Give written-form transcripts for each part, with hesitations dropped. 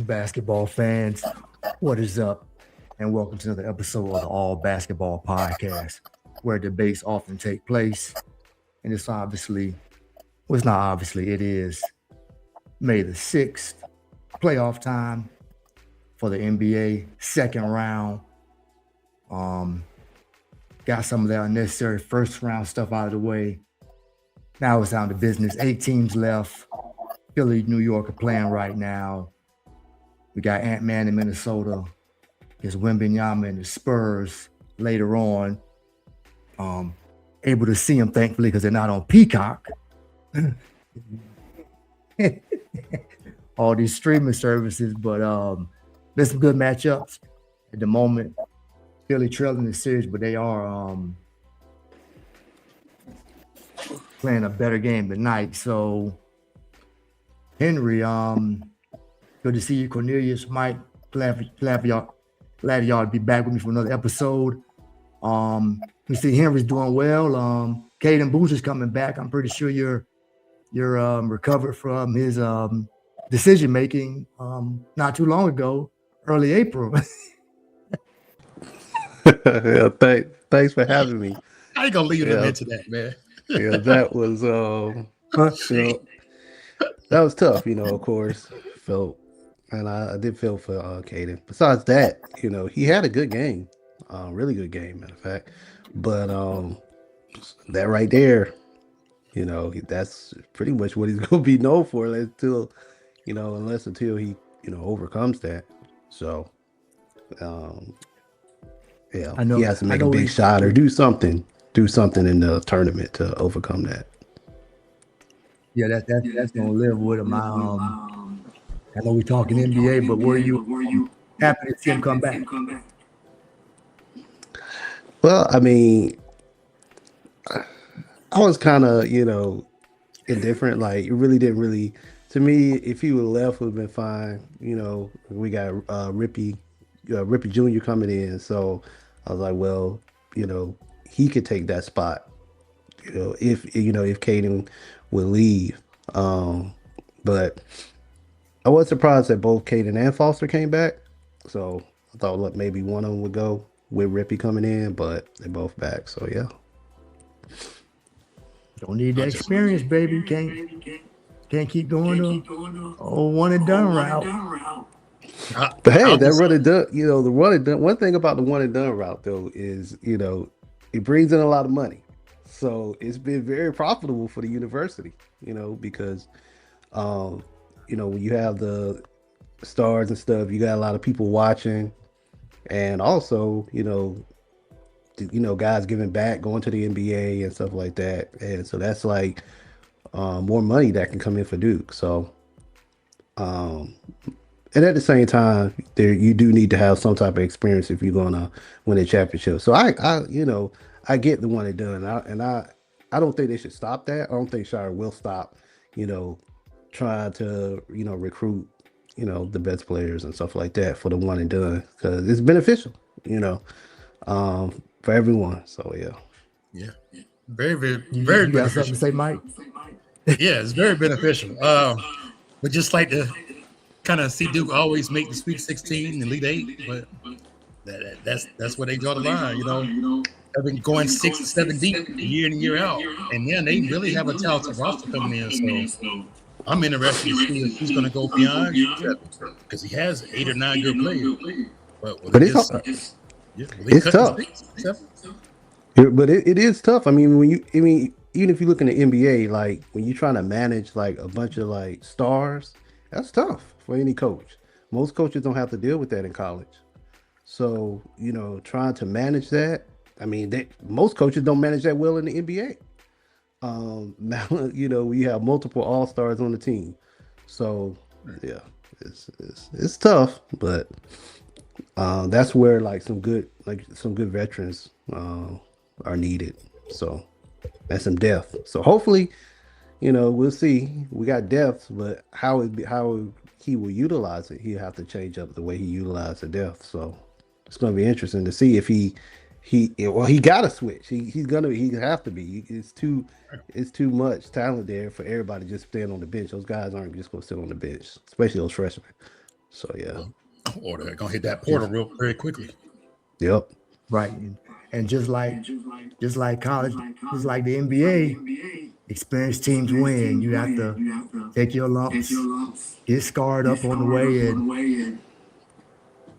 Basketball fans, what is up? And welcome to another episode of the All Basketball Podcast, where debates often take place. And it's obviously, well, it's not obviously, it is May the 6th, playoff time for the NBA, second round. Um, got some of that unnecessary first round stuff out of the way. Now it's down to business. 8 teams left. Philly, New York are playing right now. We got Ant-Man in Minnesota. There's Wembenyama and the Spurs later on. Able to see them, thankfully, because they're not on Peacock. All these streaming services, but there's some good matchups at the moment. Philly trailing the series, but they are playing a better game tonight. So, Henry, good to see you, Cornelius, Mike. Glad y'all to be back with me for another episode. We see Henry's doing well. Caden Booster's coming back. I'm pretty sure you're recovered from his decision making not too long ago, early April. Yeah, thanks for having me. I ain't gonna leave him Yeah, into that, man. yeah, that was you know, that was tough. Of course, felt, and I did feel for Caden. Besides that, he had a good game, really good game, matter of fact. But that right there, that's pretty much what he's gonna be known for until he overcomes that. So, um, yeah, I he know, has to I make a know big shot or do something in the tournament to overcome that. yeah, that's gonna live with him. I know we're talking NBA, but were you happy to see him come back? Well, I mean, I was kind of, indifferent. Like, it really didn't really, to me, if he would have left, would have been fine. We got Rippy Jr. coming in. So I was like, well, you know, he could take that spot, if Caden would leave. But I was surprised that both Caden and Foster came back. So I thought, look, maybe one of them would go with Rippy coming in, but they're both back. So yeah. Don't need I that just experience, baby. Can't keep going to one and done route. But hey, I'll that just run and done, the run and done. One thing about the one and done route though is, it brings in a lot of money. So it's been very profitable for the university, because, um, when you have the stars and stuff, you got a lot of people watching, and also, guys giving back, going to the NBA and stuff like that, and so that's like more money that can come in for Duke. So, um, and at the same time, there you do need to have some type of experience if you're gonna win a championship. So I get the one and done, I don't think they should stop that. I don't think Shire will stop, you know, trying to recruit the best players and stuff like that for the one and done because it's beneficial, you know, for everyone. So yeah. yeah, very, very, very You got something to beneficial. say, Mike? Yeah, it's very beneficial. But just like to kind of see Duke always make the Sweet 16 and Elite Eight, but that's where they draw the line. They've been going 6 or 7 deep year in and year out, and then they really have a talented roster coming in. So I'm interested to see if he's going to go beyond because he has 8 or 9 good players. But will he But it's just hard. will he It's cut to tough. 6, 7? But it is tough. I mean, even if you look in the NBA, like when you're trying to manage like a bunch of like stars, that's tough for any coach. Most coaches don't have to deal with that in college. So, trying to manage that, I mean, most coaches don't manage that well in the NBA. Now, we have multiple all stars on the team. So, yeah, it's tough, but that's where some good veterans are needed. So, and some depth. So hopefully, we'll see. We got depth, but how he will utilize it, he'll have to change up the way he utilizes the depth. So it's going to be interesting to see if he got to switch. He have to be. It's too much talent there for everybody just staying on the bench. Those guys aren't just going to sit on the bench, especially those freshmen. So yeah. Or they're gonna hit that portal real very quickly. Yep. Right. And just like college, just like the NBA, experienced teams win. You have to take your lumps, get scarred up on the way, and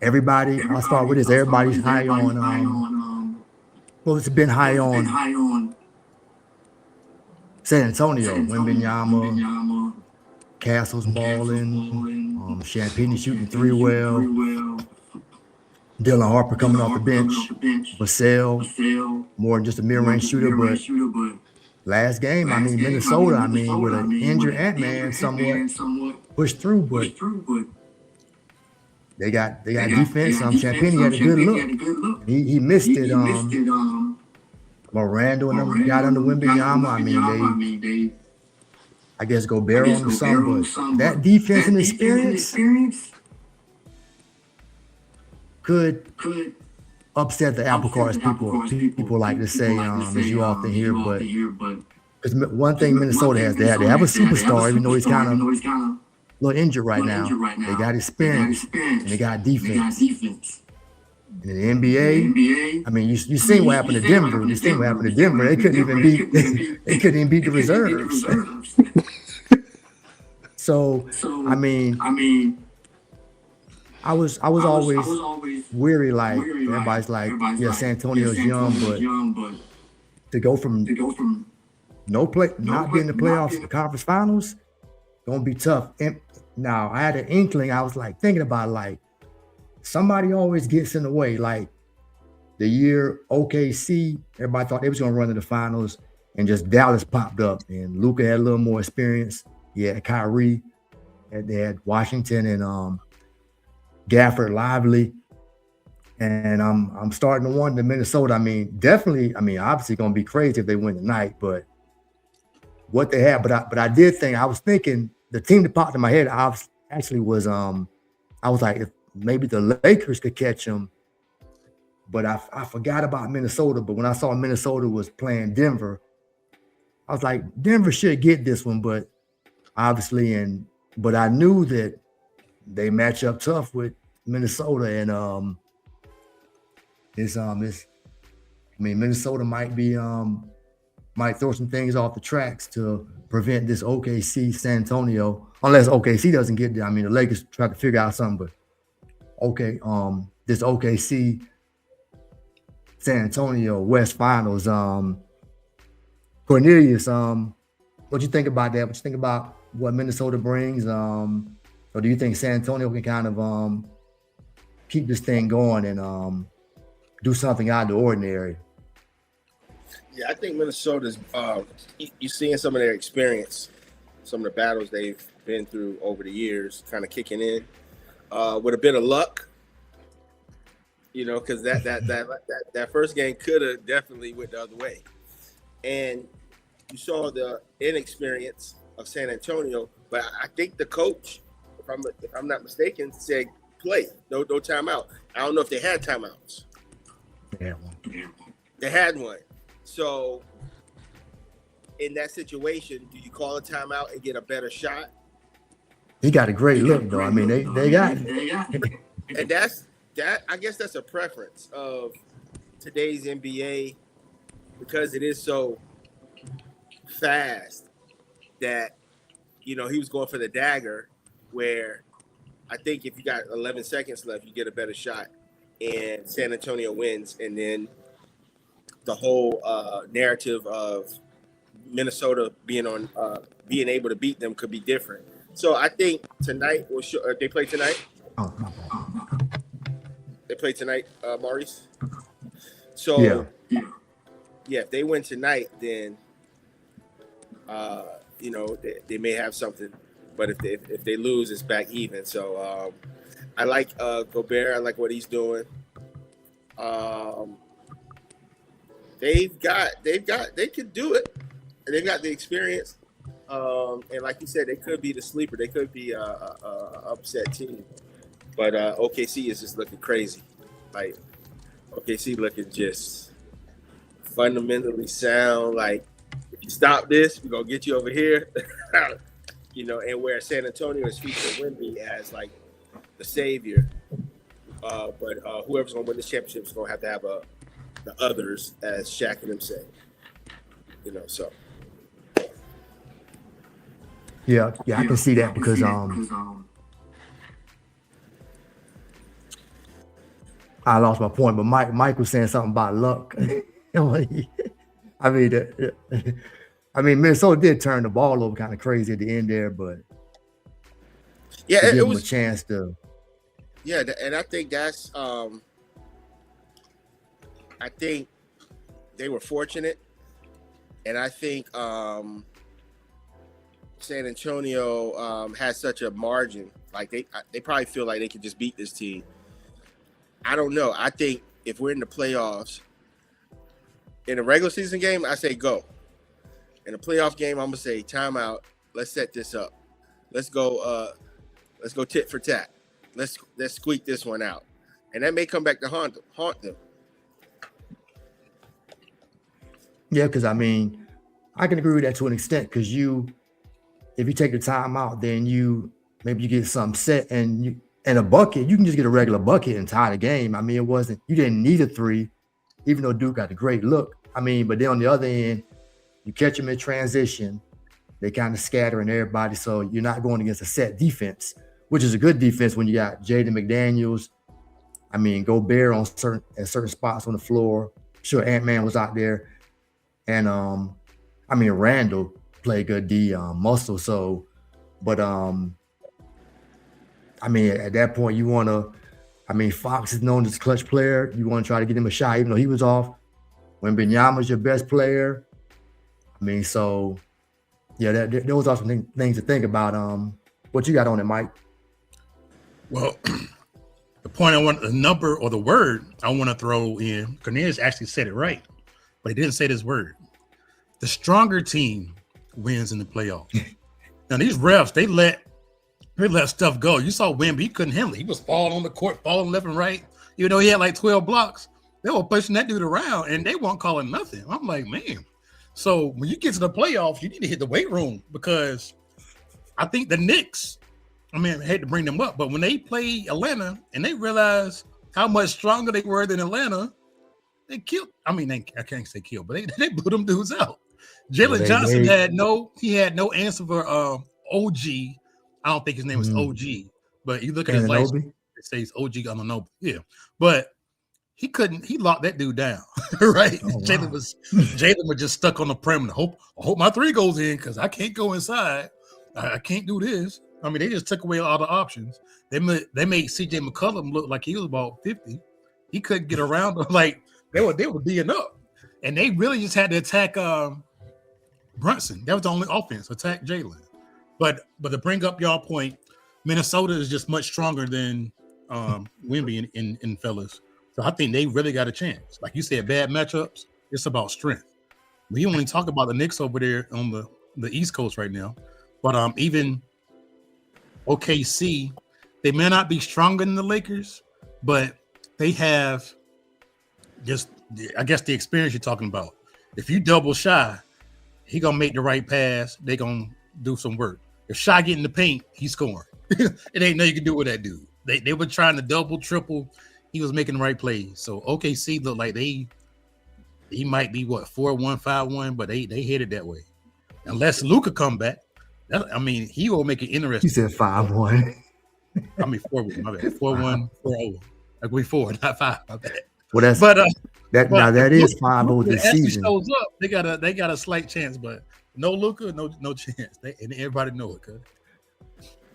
everybody. I'll start with this. Everybody's high on. Well, it's been high on San Antonio, Wembanyama, Castles balling, Champagne shooting 3 well, Dylan Harper coming off the bench, Vassell, more than just a mid-range shooter, but last game, I mean, Minnesota, with an injured Ant-Man somewhat pushed through, but they got defense. Champagne had a good look. He missed it. Miranda and them got under Wembanyama. They I guess Gobert on some, but that defense and experience could upset the apple cart, as people like to say, as you often hear. But because one thing Minnesota has, they have a superstar, even though he's kind of a little injured right now. They got experience and they got defense. In the NBA, I mean, you seen what happened to Denver. You seen what happened to Denver. They couldn't even beat the reserves. So I mean, I was always weary. Like everybody's like, yeah, San Antonio's young, but to go from not being in the playoffs, the conference finals, gonna be tough. And now I had an inkling. I was like thinking about like somebody always gets in the way. Like the year OKC, everybody thought they was gonna run to the finals, and just Dallas popped up, and Luka had a little more experience. Yeah, Kyrie, and they had Washington and Gafford Lively, and I'm starting to wonder Minnesota. I mean, definitely. I mean, obviously, going to be crazy if they win tonight. But what they have, but I did think I was thinking the team that popped in my head. I was like, if maybe the Lakers could catch them, but I forgot about Minnesota. But when I saw Minnesota was playing Denver, I was like, Denver should get this one, but obviously, but I knew that they match up tough with Minnesota, and Minnesota might throw some things off the tracks to prevent this OKC San Antonio, unless OKC doesn't get there. I mean, the Lakers try to figure out something, but this OKC San Antonio West Finals, Cornelius, what you think about that? What you think about what Minnesota brings? Or do you think San Antonio can kind of keep this thing going and do something out of the ordinary? Yeah, I think Minnesota's you're seeing some of their experience, some of the battles they've been through over the years kind of kicking in with a bit of luck, because that first game could have definitely went the other way. And you saw the inexperience of San Antonio, but I think the coach, if I'm not mistaken, said play, no timeout. I don't know if they had timeouts. They had one. So in that situation, do you call a timeout and get a better shot? He got a great look, though. I mean, they got it. And I guess that's a preference of today's NBA, because it is so fast that, he was going for the dagger, where I think if you got 11 seconds left, you get a better shot, and San Antonio wins. And then the whole narrative of Minnesota being able to beat them could be different. So I think tonight, they play tonight. Oh, my bad. They play tonight, Maurice. So yeah, if they win tonight, then they may have something. But if they lose, it's back even. So I like Gobert. I like what he's doing. They could do it. And they've got the experience. And like you said, they could be the sleeper. They could be a upset team. But OKC is just looking crazy. Like OKC looking just fundamentally sound. Like, if you stop this, we're gonna get you over here. And where San Antonio is featuring Wemby as like the savior. But whoever's going to win this championship is going to have the others, as Shaq and them say. So. Yeah, I can see that because I lost my point, but Mike was saying something about luck. I mean, Minnesota did turn the ball over kind of crazy at the end there, but yeah, it was a chance to. Yeah, and I think that's I think they were fortunate, and I think San Antonio has such a margin. Like they probably feel like they could just beat this team. I don't know. I think if we're in the playoffs, in a regular season game, I say go. In a playoff game, I'm gonna say timeout. Let's set this up. Let's go tit for tat. Let's squeak this one out, and that may come back to haunt them. Yeah, because I mean, I can agree with that to an extent. Because if you take the time out, then maybe you get something set and a bucket. You can just get a regular bucket and tie the game. I mean, you didn't need a 3, even though Duke got a great look. I mean, but then on the other end, you catch them in transition. They kind of scattering everybody, so you're not going against a set defense, which is a good defense when you got Jaden McDaniels. I mean, Gobert at certain spots on the floor. Sure, Ant-Man was out there, and I mean Randall played good D muscle. So, but I mean at that point you want to. I mean Fox is known as a clutch player. You want to try to get him a shot, even though he was off. When Wembanyama's your best player, I mean, so yeah, those are some things to think about. What you got on it, Mike? Well, the number or the word I want to throw in, Cornelius actually said it right, but he didn't say this word. The stronger team wins in the playoffs. Now, these refs, they let stuff go. You saw Wemby, he couldn't handle it. He was falling on the court, falling left and right. Even though he had like 12 blocks, they were pushing that dude around, and they weren't calling nothing. I'm like, man. So when you get to the playoffs, you need to hit the weight room because I think the Knicks, I hate to bring them up, but when they played Atlanta and they realized how much stronger they were than Atlanta, they killed. I can't say kill, but they blew them dudes out. Jalen Johnson had no answer for OG. I don't think his name was OG, but you look at his license, it says OG Anunoby. Yeah, but he locked that dude down, right? Oh, wow. Jalen was just stuck on the perimeter. I hope my 3 goes in because I can't go inside. I can't do this. I mean, they just took away all the options. They made CJ McCollum look like he was about 50. He couldn't get around them. Like they were being up, and they really just had to attack Brunson. That was the only offense. Attack Jaylen. But to bring up y'all point, Minnesota is just much stronger than Wemby in fellas. So I think they really got a chance. Like you said, bad matchups, it's about strength. We only talk about the Knicks over there on the East Coast right now. But even OKC, they may not be stronger than the Lakers, but they have just, I guess, the experience you're talking about. If you double Shy, he going to make the right pass. They going to do some work. If Shy get in the paint, he's scoring. It ain't nothing you can do with that dude. They were trying to double, triple. He was making the right plays. So OKC looked like he might be 4-1, 5-1, but they headed that way. Unless Luka come back, he will make it interesting. He said 5-1. 4-1. My bad. 4-1, 4-0. Like we 4, not 5. My bad. Well, that is 5-0 this season. Shows up, they got a slight chance, but no Luka, no chance. And everybody know it, cuz.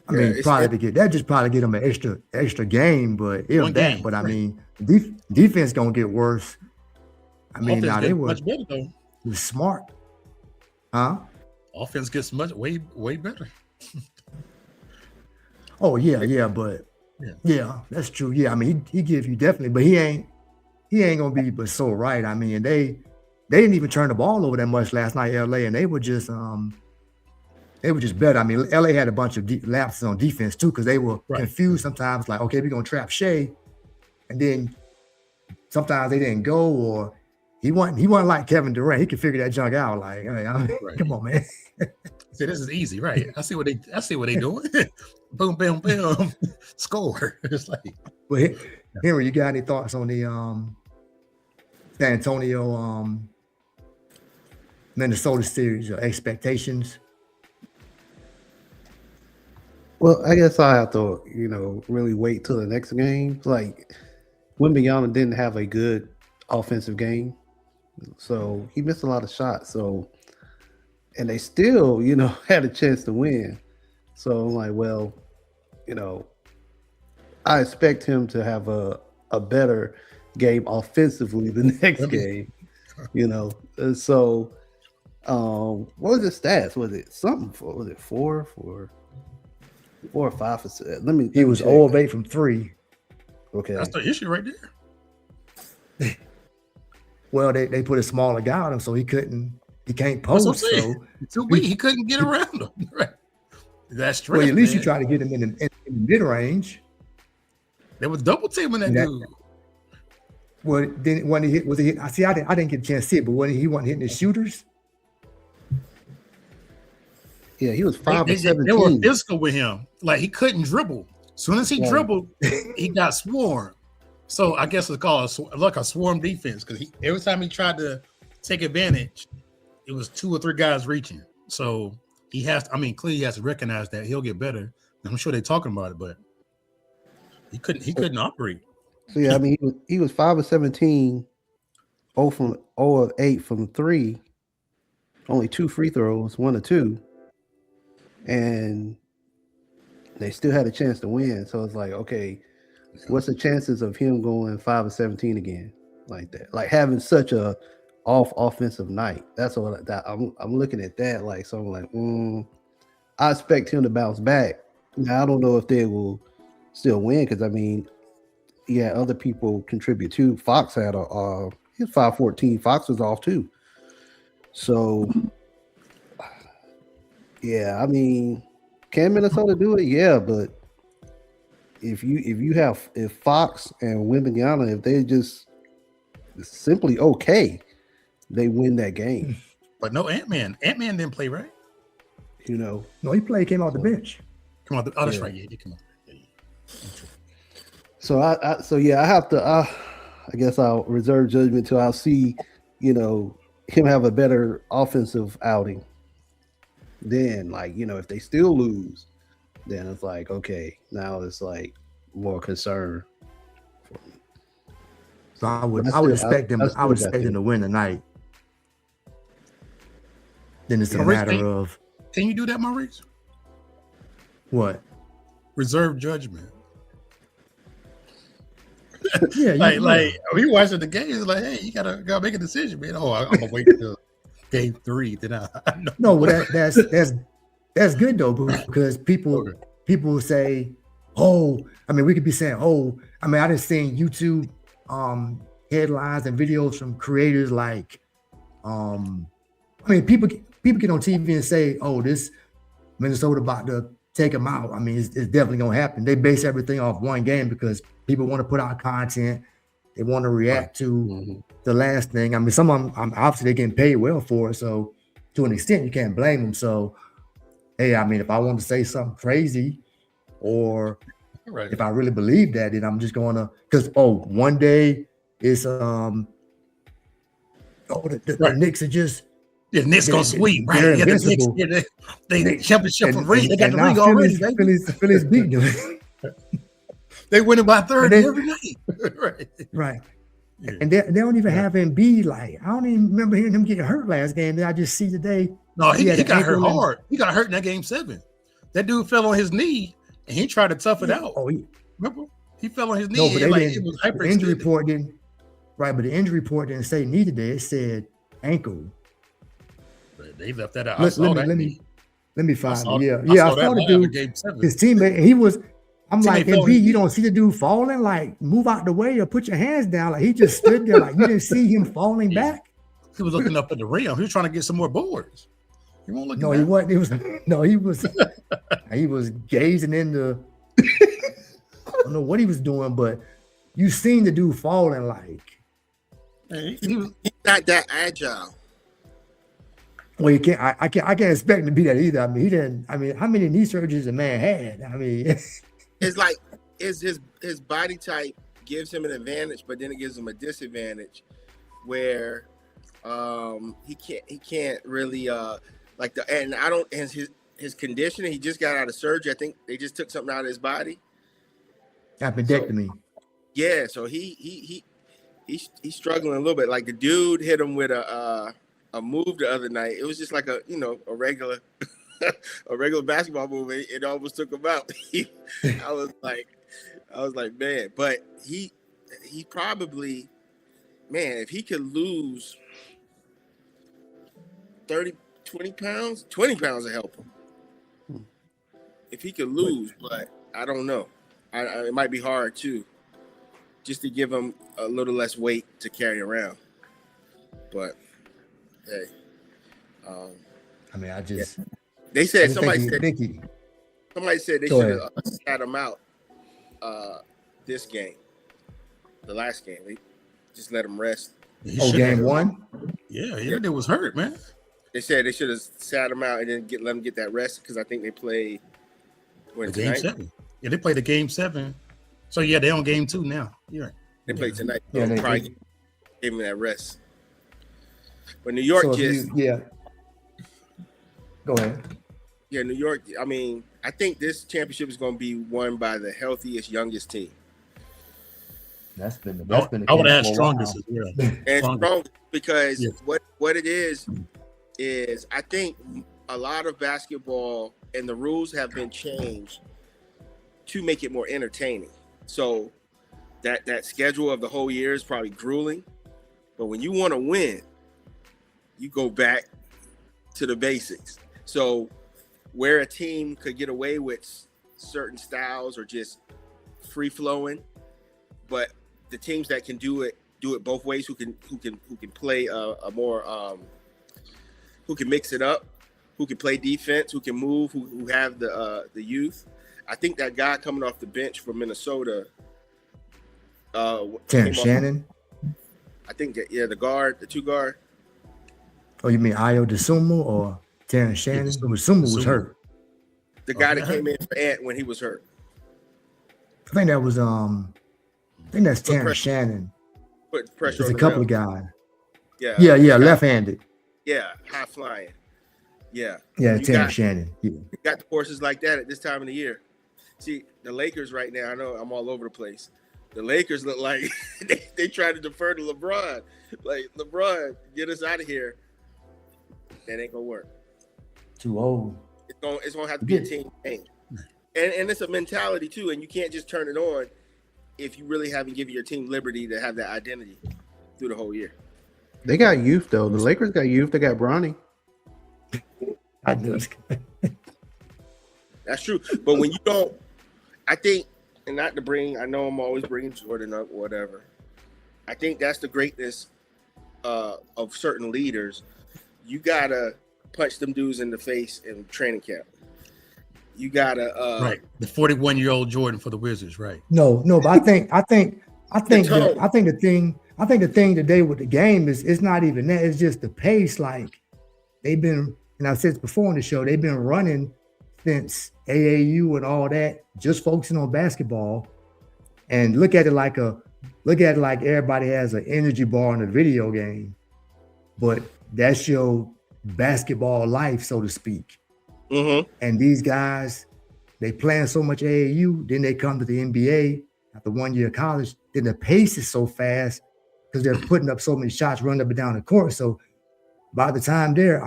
I mean, probably get them an extra game, but But I mean, defense gonna get worse. I mean, now they were much better though. It was smart, huh? Offense gets way better. Oh yeah, but yeah, that's true. Yeah, I mean, he gives you definitely, but he ain't gonna be but so right. I mean, they didn't even turn the ball over that much last night, LA, and they were just better. I mean, LA had a bunch of lapses on defense too, because they were confused sometimes. Like, okay, we're gonna trap Shea, and then sometimes they didn't go, or he wasn't like Kevin Durant. He could figure that junk out. Like, come on, man. See, this is easy, right? I see what they doing. Boom, boom, boom, score. It's like, But Henry, you got any thoughts on the San Antonio Minnesota series expectations? Well, I guess I have to, really wait till the next game. Like, Wembanyama didn't have a good offensive game, so he missed a lot of shots. So, and they still, had a chance to win. So I'm like, well, I expect him to have a better game offensively the next game. So, what was his stats? Was it something for? Was it 4 or 5 for? He was 0 of 8 from 3. Okay, that's the issue right there. Well, they put a smaller guy on him, so he can't post. So he couldn't get around him. Right. That's true. Well, at least you try to get him in the mid range. They was double teaming that dude. Well, then when he hit, was he hit? I didn't get a chance to see it, but when he wasn't hitting his shooters. Yeah, he was 5 of 17. They were physical with him. Like, he couldn't dribble. As soon as he dribbled, he got swarmed. So I guess it's called a swarm defense, because every time he tried to take advantage, it was 2 or 3 guys reaching. So clearly he has to recognize that. He'll get better. I'm sure they're talking about it, but he couldn't operate. So yeah, he was 5 of 17, 0 of 8 from 3, only 2 free throws, 1 or 2, and they still had a chance to win. So it's like, okay, what's the chances of him going 5 of 17 again like that? Like, having such a off offensive night. That's what I'm looking at that. Like, so I'm like, I expect him to bounce back. Now I don't know if they will still win, because other people contribute too. Fox had he was 5-14. Fox was off too. So yeah, can Minnesota do it? Yeah, but if Fox and Wembanyama, if they just simply okay, they win that game. But no Ant-Man. Ant-Man didn't play, right? No, he played. Came off the bench. Come on, that's right. Yeah, come on. So I have to. I guess I'll reserve judgment till I'll see, him have a better offensive outing. Then, if they still lose, then it's like, okay, now it's like more concern for me. So I would expect them to win tonight. Then it's a matter of. Can you do that, Maurice? What? Reserve judgment. Yeah, like we watching the game. It's like, hey, you gotta make a decision, man. Oh, I'm gonna wait till game 3. Then I know. No, well, that's good though, because people say, we could be saying, I just seen YouTube headlines and videos from creators like, people get on TV and say, this Minnesota about to take them out. It's definitely gonna happen. They base everything off one game because people want to put out content. They want to react to the last thing. Some of them, obviously they're getting paid well for it. So to an extent, you can't blame them. So, hey, if I want to say something crazy, or if I really believe that, then I'm just going to, because, one day it's, the Knicks are just, the Knicks gonna sweep, right? They're invincible. They championship for ring. They got the ring already. Phillies beating them. They winning by 30 every night. Right. Yeah. And they don't even have Embiid. Like, I don't even remember hearing him getting hurt last game. Then I just see today. No, he got hurt hard. He got hurt in that game 7. That dude fell on his knee and he tried to tough it out. Remember? He fell on his knee. No, but it was hyper. The injury report didn't. Right, but the injury report didn't say knee today. It said ankle. But they left that out. Let me find it. I saw the dude. His teammate. He was. I'm like, Embiid, you don't see the dude falling? Like, move out the way or put your hands down. Like, he just stood there. Like, you didn't see him falling back. He was looking up at the rim. He was trying to get some more boards. He won't look. No, he wasn't. He was gazing into. I don't know what he was doing, but you seen the dude falling. Like, not that agile. Well, you can't. I can't expect him to be that either. I mean, he didn't. I mean, how many knee surgeries a man had? I mean, It's like his body type gives him an advantage, but then it gives him a disadvantage where he can't really like the and I don't and his conditioning. He just got out of surgery. I think they just took something out of his body. appendectomy. Yeah, so he's struggling a little bit. Like the dude hit him with a move the other night. It was just like a regular a regular basketball move. It almost took him out. I was like, man, but he probably, man, if he could lose 20 pounds, 20 pounds will help him. If he could lose, but I don't know. It might be hard too, just to give him a little less weight to carry around. But hey, I mean, I just. They said somebody said they Go should have sat him out this game, the last game. They just let him rest. Game one? Yeah, it was hurt, man. They said they should have sat him out and then let him get that rest because I think they played game 7. Yeah, they played the game 7. So yeah, they're on game 2 now. You're right. They played tonight. Yeah, They probably gave him that rest. But New York Go ahead. Yeah, New York. I mean, I think this championship is going to be won by the healthiest, youngest team. That's been the I would have had strongest as well. And strong because what it is I think a lot of basketball and the rules have been changed to make it more entertaining. So that schedule of the whole year is probably grueling, but when you want to win, you go back to the basics. So where a team could get away with certain styles or just free flowing, but the teams that can do it both ways, who can play a more who can mix it up, who can play defense, who can move, who have the youth. I think that guy coming off the bench from Minnesota, Terrence Shannon. I think that the 2 guard. Oh, you mean Ayo DeSumo or Terrence Shannon? DeSumo was hurt. The guy that came in for Ant when he was hurt. I think that was that's Terrence Shannon. Put pressure. There's on a couple the of guys. Yeah, left-handed. Yeah, high flying. Yeah, Terrence Shannon. Yeah, you got the horses like that at this time of the year. See, the Lakers right now. I know I'm all over the place. The Lakers look like they try to defer to LeBron. Like, LeBron, get us out of here. That ain't gonna work. Too old. It's gonna have to be a team game, and it's a mentality too. And you can't just turn it on if you really haven't given your team liberty to have that identity through the whole year. They got youth though. The Lakers got youth. They got Bronny. I knew it. That's true. But when you don't, I think, and not to bring, I know I'm always bringing Jordan up, whatever. I think that's the greatness of certain leaders. You gotta punch them dudes in the face in training camp. You gotta right, the 41-year-old Jordan for the Wizards, right? No, but I think the thing today with the game is it's not even that. It's just the pace. Like they've been, and I've said this before on the show, they've been running since AAU and all that, just focusing on basketball. And look at it like everybody has an energy bar in a video game, but that's your basketball life, so to speak. Mm-hmm. And these guys, they playing so much AAU, then they come to the NBA after 1 year of college. Then the pace is so fast because they're putting up so many shots, running up and down the court. So by the time they're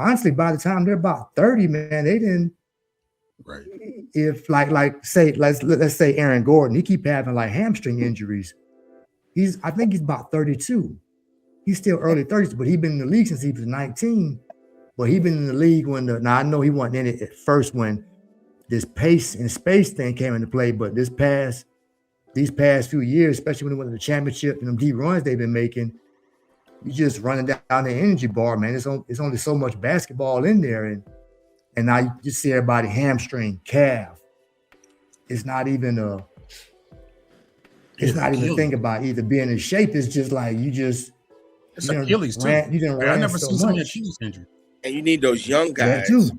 about 30, man, they didn't. Right. If let's say Aaron Gordon, he keep having like hamstring injuries. I think he's about 32. He's still early 30s, but he's been in the league since he was 19. But he's been in the league now I know he wasn't in it at first when this pace and space thing came into play, but these past few years, especially when they went to the championship and them deep runs they've been making, you just running down the energy bar, man. It's only so much basketball in there, and now you just see everybody hamstring, calf. It's not even a thing about either being in shape. It's just like you It's Achilles too. You didn't I ran never so seen so many much. Achilles injury. And you need those young That guys. too.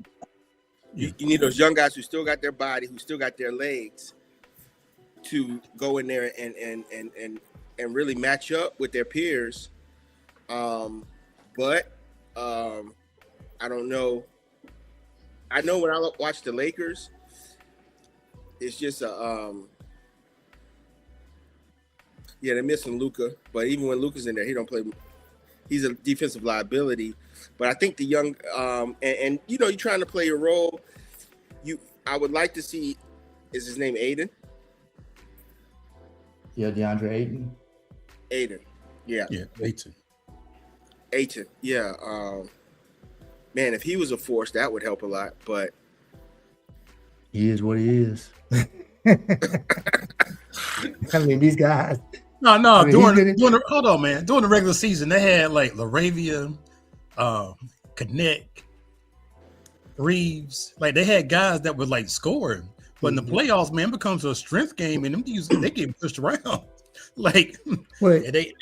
You need those young guys who still got their body, who still got their legs, to go in there and really match up with their peers. But I don't know. I know when I watch the Lakers, it's just they're missing Luka. But even when Luka's in there, he don't play. He's a defensive liability. But I think the young and you know, you're trying to play your role. I would like to see. Is his name Aiden? Yeah, DeAndre Ayton. Aiden. Yeah. Yeah, Ayton. Ayton. Yeah. Man, if he was a force, that would help a lot. But He is what he is. I mean, these guys. No. I mean, Hold on, man. During the regular season, they had like Laravia, Connect, Reeves. Like they had guys that were like scoring. But in the playoffs, man, it becomes a strength game, and them dudes, they get pushed around. Like, well, they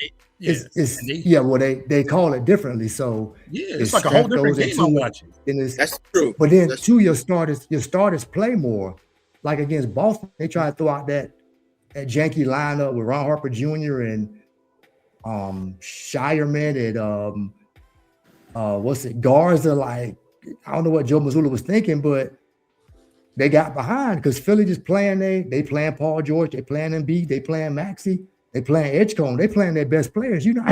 call it differently. So it's like a whole different game I'm watching. That's true. But then That's too, your starters play more. Like against Boston, they try to throw out that janky lineup with Ron Harper Jr. and Shireman and Garza. Like, I don't know what Joe Mazzulla was thinking, but they got behind because Philly just playing they playing Paul George, they playing Embiid, they playing Maxey, they playing Edgecombe, they playing their best players. You know,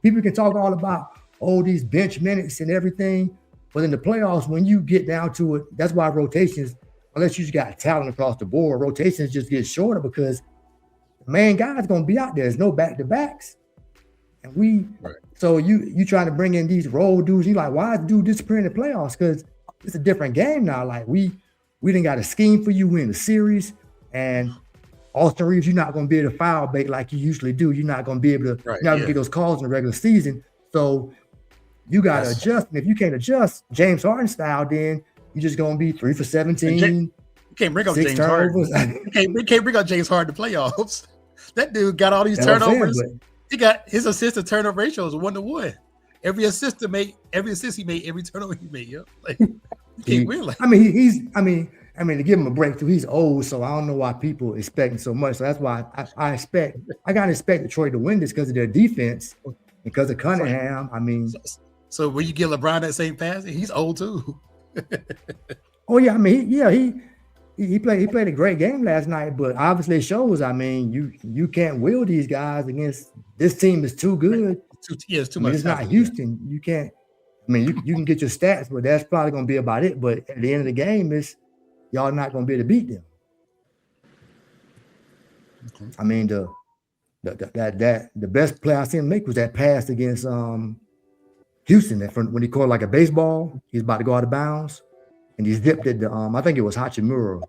people can talk all about these bench minutes and everything, but in the playoffs, when you get down to it, that's why rotations, unless you just got talent across the board, rotations just get shorter because the main guy's gonna be out there. There's no back-to-backs. And so you trying to bring in these role dudes, you like, why is the dude disappearing in the playoffs? Because it's a different game now. Like we didn't got a scheme for you win the series, and Austin Reeves, you're not going to be able to foul bait like you usually do. You're not going to be able to get those calls in the regular season. So you got to adjust. And if you can't adjust James Harden style, then you're just going to be 3 for 17. You can't bring up James Harden. You can't bring up James Harden to playoffs. That dude got all these turnovers. He got his assist to turnover ratio is 1-to-1. Every assist he made, every turnover he made. Yep. Like, you can't win like. I mean, to give him a break too, he's old, so I don't know why people expecting so much. So that's why I gotta expect Detroit to win this because of their defense, because of Cunningham. I mean, so when you give LeBron that same pass, he's old too. Oh yeah, I mean, he played a great game last night, but obviously it shows. I mean, you can't will these guys against this team is too good. It's too much. It's not Houston. You can't. I mean, you can get your stats, but that's probably going to be about it. But at the end of the game, y'all not going to be able to beat them. Okay. I mean, the best play I seen him make was that pass against Houston. When he caught like a baseball, he's about to go out of bounds, and he zipped it. I think it was Hachimura.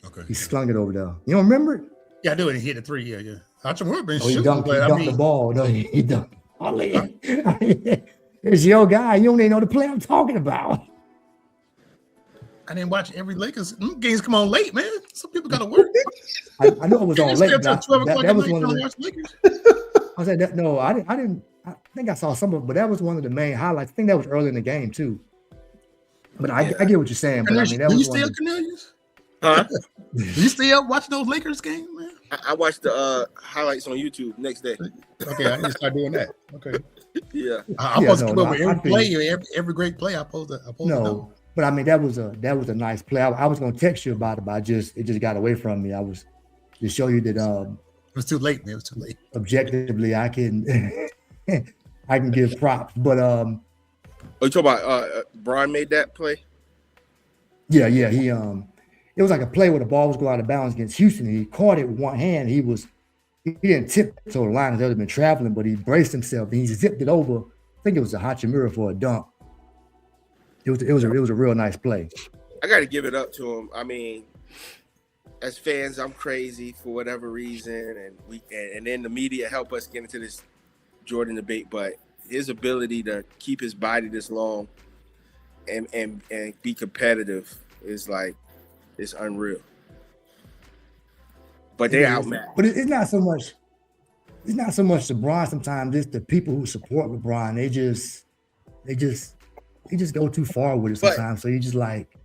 Okay. He slung it over there. You don't remember it? Yeah, I do. And he hit a 3. Yeah. Hachimura been shooting. He dunked the ball. No, he dunked. It's your guy. You don't even know the play I'm talking about. I didn't watch every Lakers. Games come on late, man. Some people got to work. I know it was on late. That was one of the. I said that. No, I didn't. I think I saw some of it, but that was one of the main highlights. I think that was early in the game too. But I get what you're saying. But I mean, that was you still Cornelius? Huh? You still watching those Lakers games, man? I watched the highlights on YouTube next day. Okay, I need to start doing that. Okay. Yeah. I'm supposed to come up with every play, every great play I posted. No, but I mean that was a nice play. I was gonna text you about it, but it just got away from me. I was to show you that it was too late, man. It was too late. Objectively, I can give props, but you talking about Brian made that play? Yeah, he it was like a play where the ball was going out of bounds against Houston. He caught it with one hand. He didn't tiptoe the line as they'd have been traveling, but he braced himself and he zipped it over. I think it was a Hachimura for a dunk. It was a real nice play. I got to give it up to him. I mean, as fans, I'm crazy for whatever reason, and then the media help us get into this Jordan debate. But his ability to keep his body this long and be competitive is like it's unreal. But they're outmatched. But it's not so much. it's not so much LeBron. Sometimes it's the people who support LeBron. They just go too far with it But sometimes. So you just like,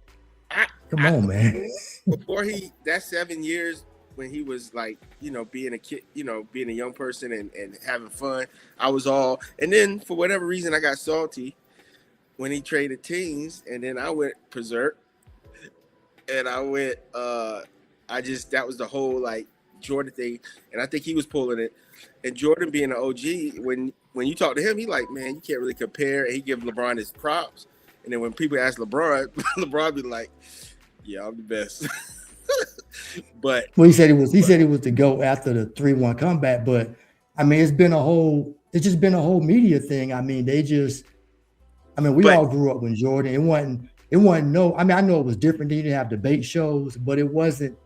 I, come on, man. before that 7 years when he was like, being a kid, being a young person and having fun, I was all, and then for whatever reason I got salty when he traded teams, and then I went berserk, and I went, that was the whole like Jordan thing, and I think he was pulling it, and Jordan being an OG, when you talk to him, he like, man, you can't really compare, and he give LeBron his props, and then when people ask LeBron, LeBron be like, yeah, I'm the best. But well, he said he was the GOAT after the 3-1 comeback, but I mean, it's just been a whole media thing. I mean, we all grew up when Jordan. It wasn't no. I mean, I know it was different. They didn't have debate shows, but it wasn't.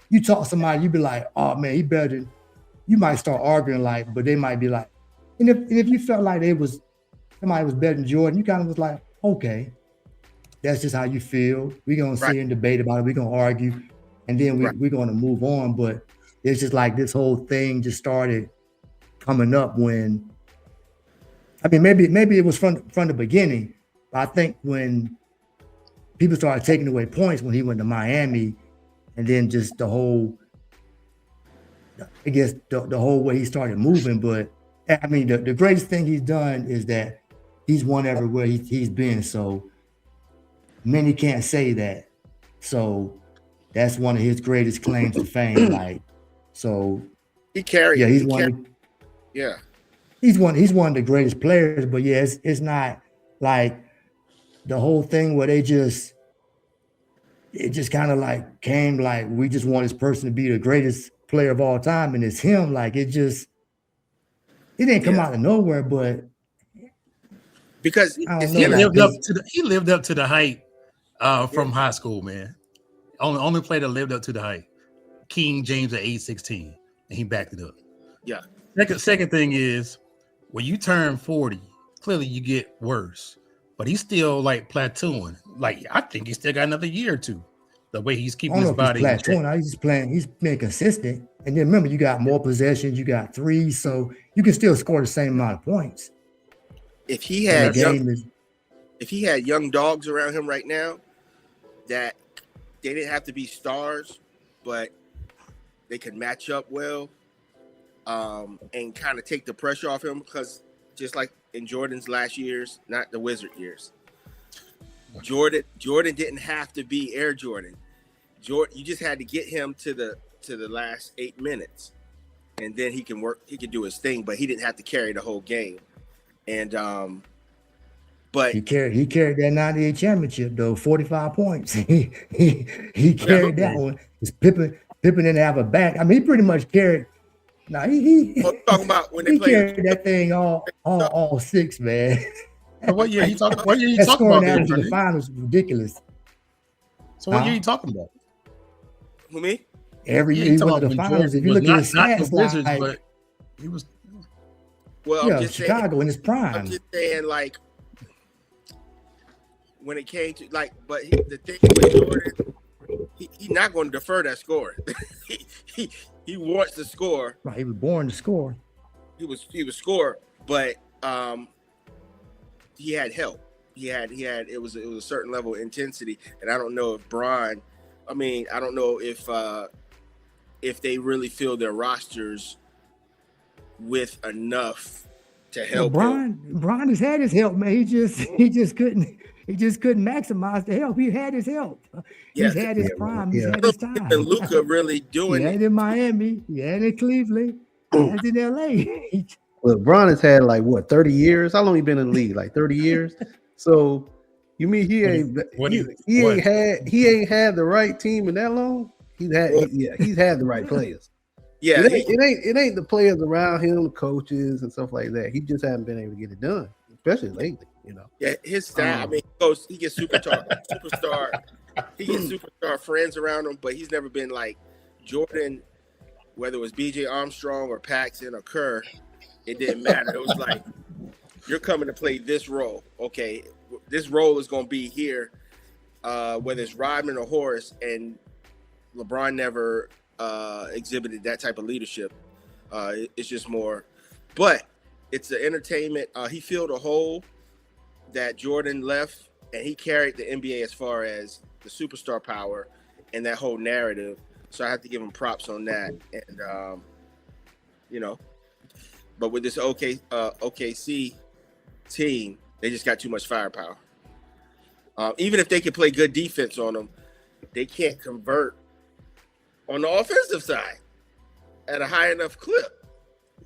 You talk to somebody, you be like, oh man, he better than. You might start arguing like, but they might be like, and if you felt like somebody was better than Jordan, you kind of was like, okay, that's just how you feel. We're gonna sit and debate about it. We're gonna argue, and then we're gonna move on. But it's just like this whole thing just started coming up when. I mean, maybe it was from the beginning, but I think when people started taking away points when he went to Miami, and then just the whole, I guess the whole way he started moving. But I mean, the greatest thing he's done is that he's won everywhere he's been. So many can't say that. So that's one of his greatest claims to fame. Like, so he carried. Yeah, he's one of the greatest players. But yeah, it's not like the whole thing where it just kind of like came like we just want this person to be the greatest player of all time, and it's him. Like it didn't come out of nowhere, but because I don't he know, lived up to the hype from high school, man. Only player that lived up to the hype. King James at age 16, and he backed it up. Yeah. Second thing is when you turn 40, clearly you get worse, but he's still like plateauing. Like I think he still got another year or two. The way he's keeping his body. He's plateauing. He's being consistent. And then remember, you got more possessions, you got threes, so you can still score the same amount of points. If he had young dogs around him right now, that they didn't have to be stars, but they could match up well, and kind of take the pressure off him, because just like in Jordan's last years, not the Wizard years, Jordan didn't have to be Air Jordan. You just had to get him to the last 8 minutes, and then he can do his thing, but he didn't have to carry the whole game. And but he carried that 98 championship though, 45 points. he carried that one. It's Pippen didn't have a back. I mean, he pretty much carried. No, he talking about when they carried that thing all six, man. So what year you talking? What year you that talking scoring about? Average in the finals is ridiculous. So what year you talking about? Who, me? Every year he went to the finals. If you look at his stats, the Wizards, but he was. Well, I'm just Chicago saying, in his prime. I'm just saying, like, when it came to the thing with Jordan, he's not going to defer that score. he wants to score. Right, he was born to score. He was score, but he had help. He had it was a certain level of intensity, and I don't know if Bron. I mean, I don't know if they really fill their rosters with enough to help. Bron has had his help, man. He just couldn't maximize the help. He had his help. He's had his prime. He's had his time. And Luka really doing it. He had it in Miami. He had it in Cleveland. He had it in LA. Well, Bron has had 30 years? How long he been in the league? 30 years? So you mean he ain't had the right team in that long? He's had the right players. Yeah, it ain't the players around him, the coaches and stuff like that. He just hasn't been able to get it done, especially lately. Yeah, his style. I mean, he gets superstar. He gets superstar friends around him, but he's never been like Jordan. Whether it was B.J. Armstrong or Paxson or Kerr, it didn't matter. It was like, you're coming to play this role. Okay, this role is going to be here, whether it's Rodman or Horace, and LeBron never exhibited that type of leadership. It's just more, but it's the entertainment. He filled a hole that Jordan left, and he carried the NBA as far as the superstar power and that whole narrative. So I have to give him props on that. And but with this OKC team, they just got too much firepower. Even if they can play good defense on them, they can't convert on the offensive side at a high enough clip.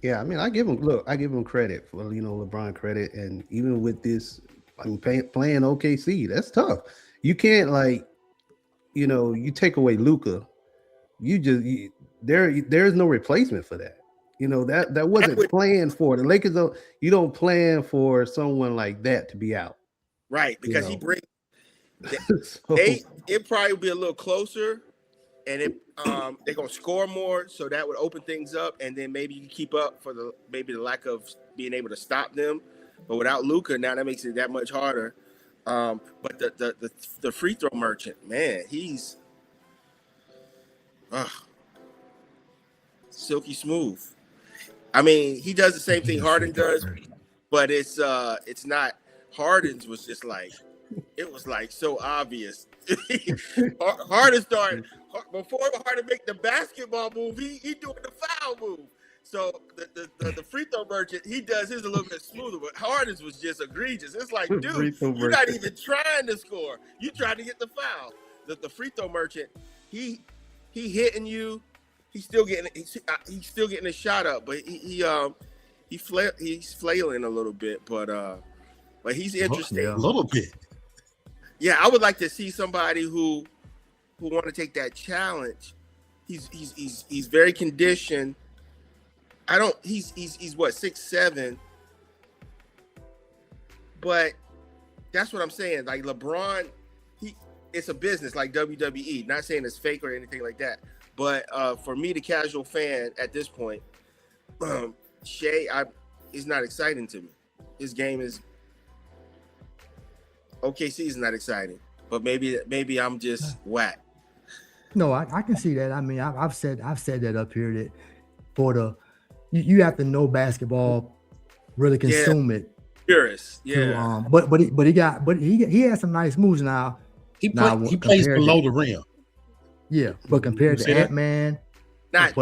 Yeah, I mean, I give him credit for LeBron credit, and even with this, I mean, playing OKC, that's tough. You can't you take away Luka, there's no replacement for that. That wasn't planned for the Lakers. You don't plan for someone like that to be out, right? Because he brings. It probably will be a little closer, and they're gonna score more, so that would open things up, and then maybe you can keep up for the lack of being able to stop them. But without Luka, now that makes it that much harder. But the free throw merchant, man, he's silky smooth. I mean, he does the same thing Harden does, but it's not. Harden's was just like, it was like so obvious. Harden started before Harden make the basketball move. He doing the foul move. So the free throw merchant, he does his a little bit smoother, but Harden's was just egregious. It's like, dude, you're not even trying to score. You trying to get the foul. The free throw merchant, he hitting you. He's still getting a shot up, but he's flailing a little bit, but he's interesting. A little bit. Yeah, I would like to see somebody who want to take that challenge. He's very conditioned. He's what, 6'7", but that's what I'm saying. Like LeBron, it's a business like WWE. Not saying it's fake or anything like that, but for me, the casual fan at this point, Shea is not exciting to me. His game is OKC is not exciting, but maybe I'm just whack. No, I can see that. I mean, I've said that up here that for the you have to know basketball, really consume it. Purist, yeah. But he has some nice moves now. He plays below the rim. Yeah, but compared to Ant-Man, but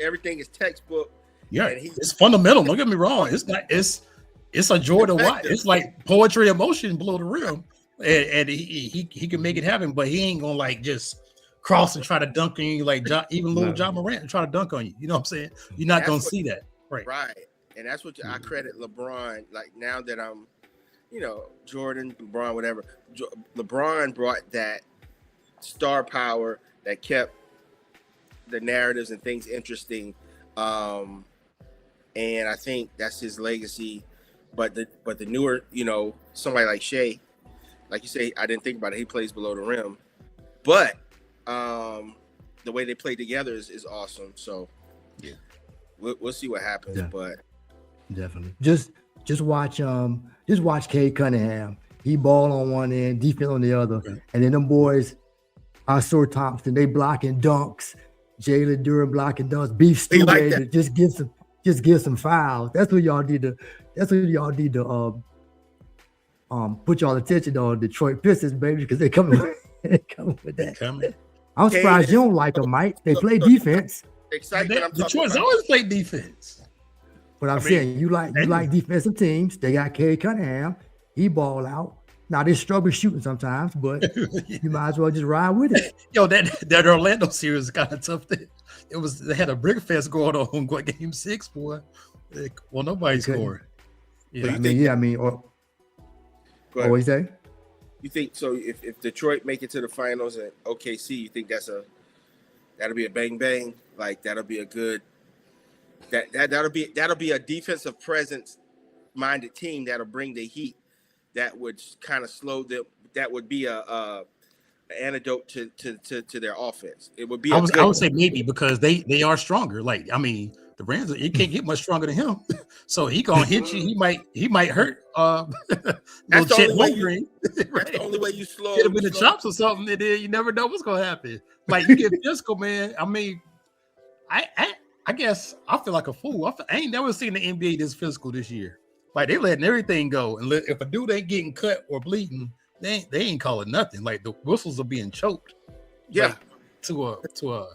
everything is textbook. Yeah, it's fundamental. Don't get me wrong. It's a Jordan White. It's like poetry in motion below the rim, and he can make it happen. But he ain't gonna just cross and try to dunk on you like even little John Morant and try to dunk on you. You know what I'm saying? You're not gonna see that, right? Right, and that's what I credit LeBron. Like now that I'm, Jordan, LeBron, whatever. LeBron brought that star power that kept the narratives and things interesting, and I think that's his legacy. But the newer, somebody like Shea, like you say, I didn't think about it. He plays below the rim, but the way they play together is awesome. So yeah, we'll see what happens. Yeah. But definitely, just watch Cade Cunningham. He ball on one end, defense on the other, okay. And then them boys, Sir Thompson, they blocking dunks. Jaylen Brown blocking dunks. Beef Stew like just give some fouls. That's what y'all need to. That's what y'all need to put y'all attention on Detroit Pistons, baby, because they coming with that. I'm surprised you don't like them, Mike. They play defense. Excitement. Detroit's always played defense. But I'm saying you like defensive teams. They got Cade Cunningham. He ball out. Now they struggle shooting sometimes, but you might as well just ride with it. Yo, that Orlando series is kind of tough. They had a brick fest going on game 6, boy. Well, nobody scored. Yeah, what do you say? You think so? If Detroit make it to the finals and OKC, you think that'll be a bang bang? Like that'll be a good that'll be a defensive presence minded team that'll bring the heat. That would kind of slow them. That would be an antidote to their offense. It would be. I would say maybe because they are stronger. Like I mean, the Rams, you can't get much stronger than him. So he gonna hit you. He might hurt. That's the only way you slow. Hit him in the chops or something, and then you never know what's gonna happen. Like you get physical, man. I mean, I guess I feel like a fool. I ain't never seen the NBA this physical this year. Like they letting everything go, and if a dude ain't getting cut or bleeding, they ain't calling nothing. Like the whistles are being choked. Yeah. Like, to a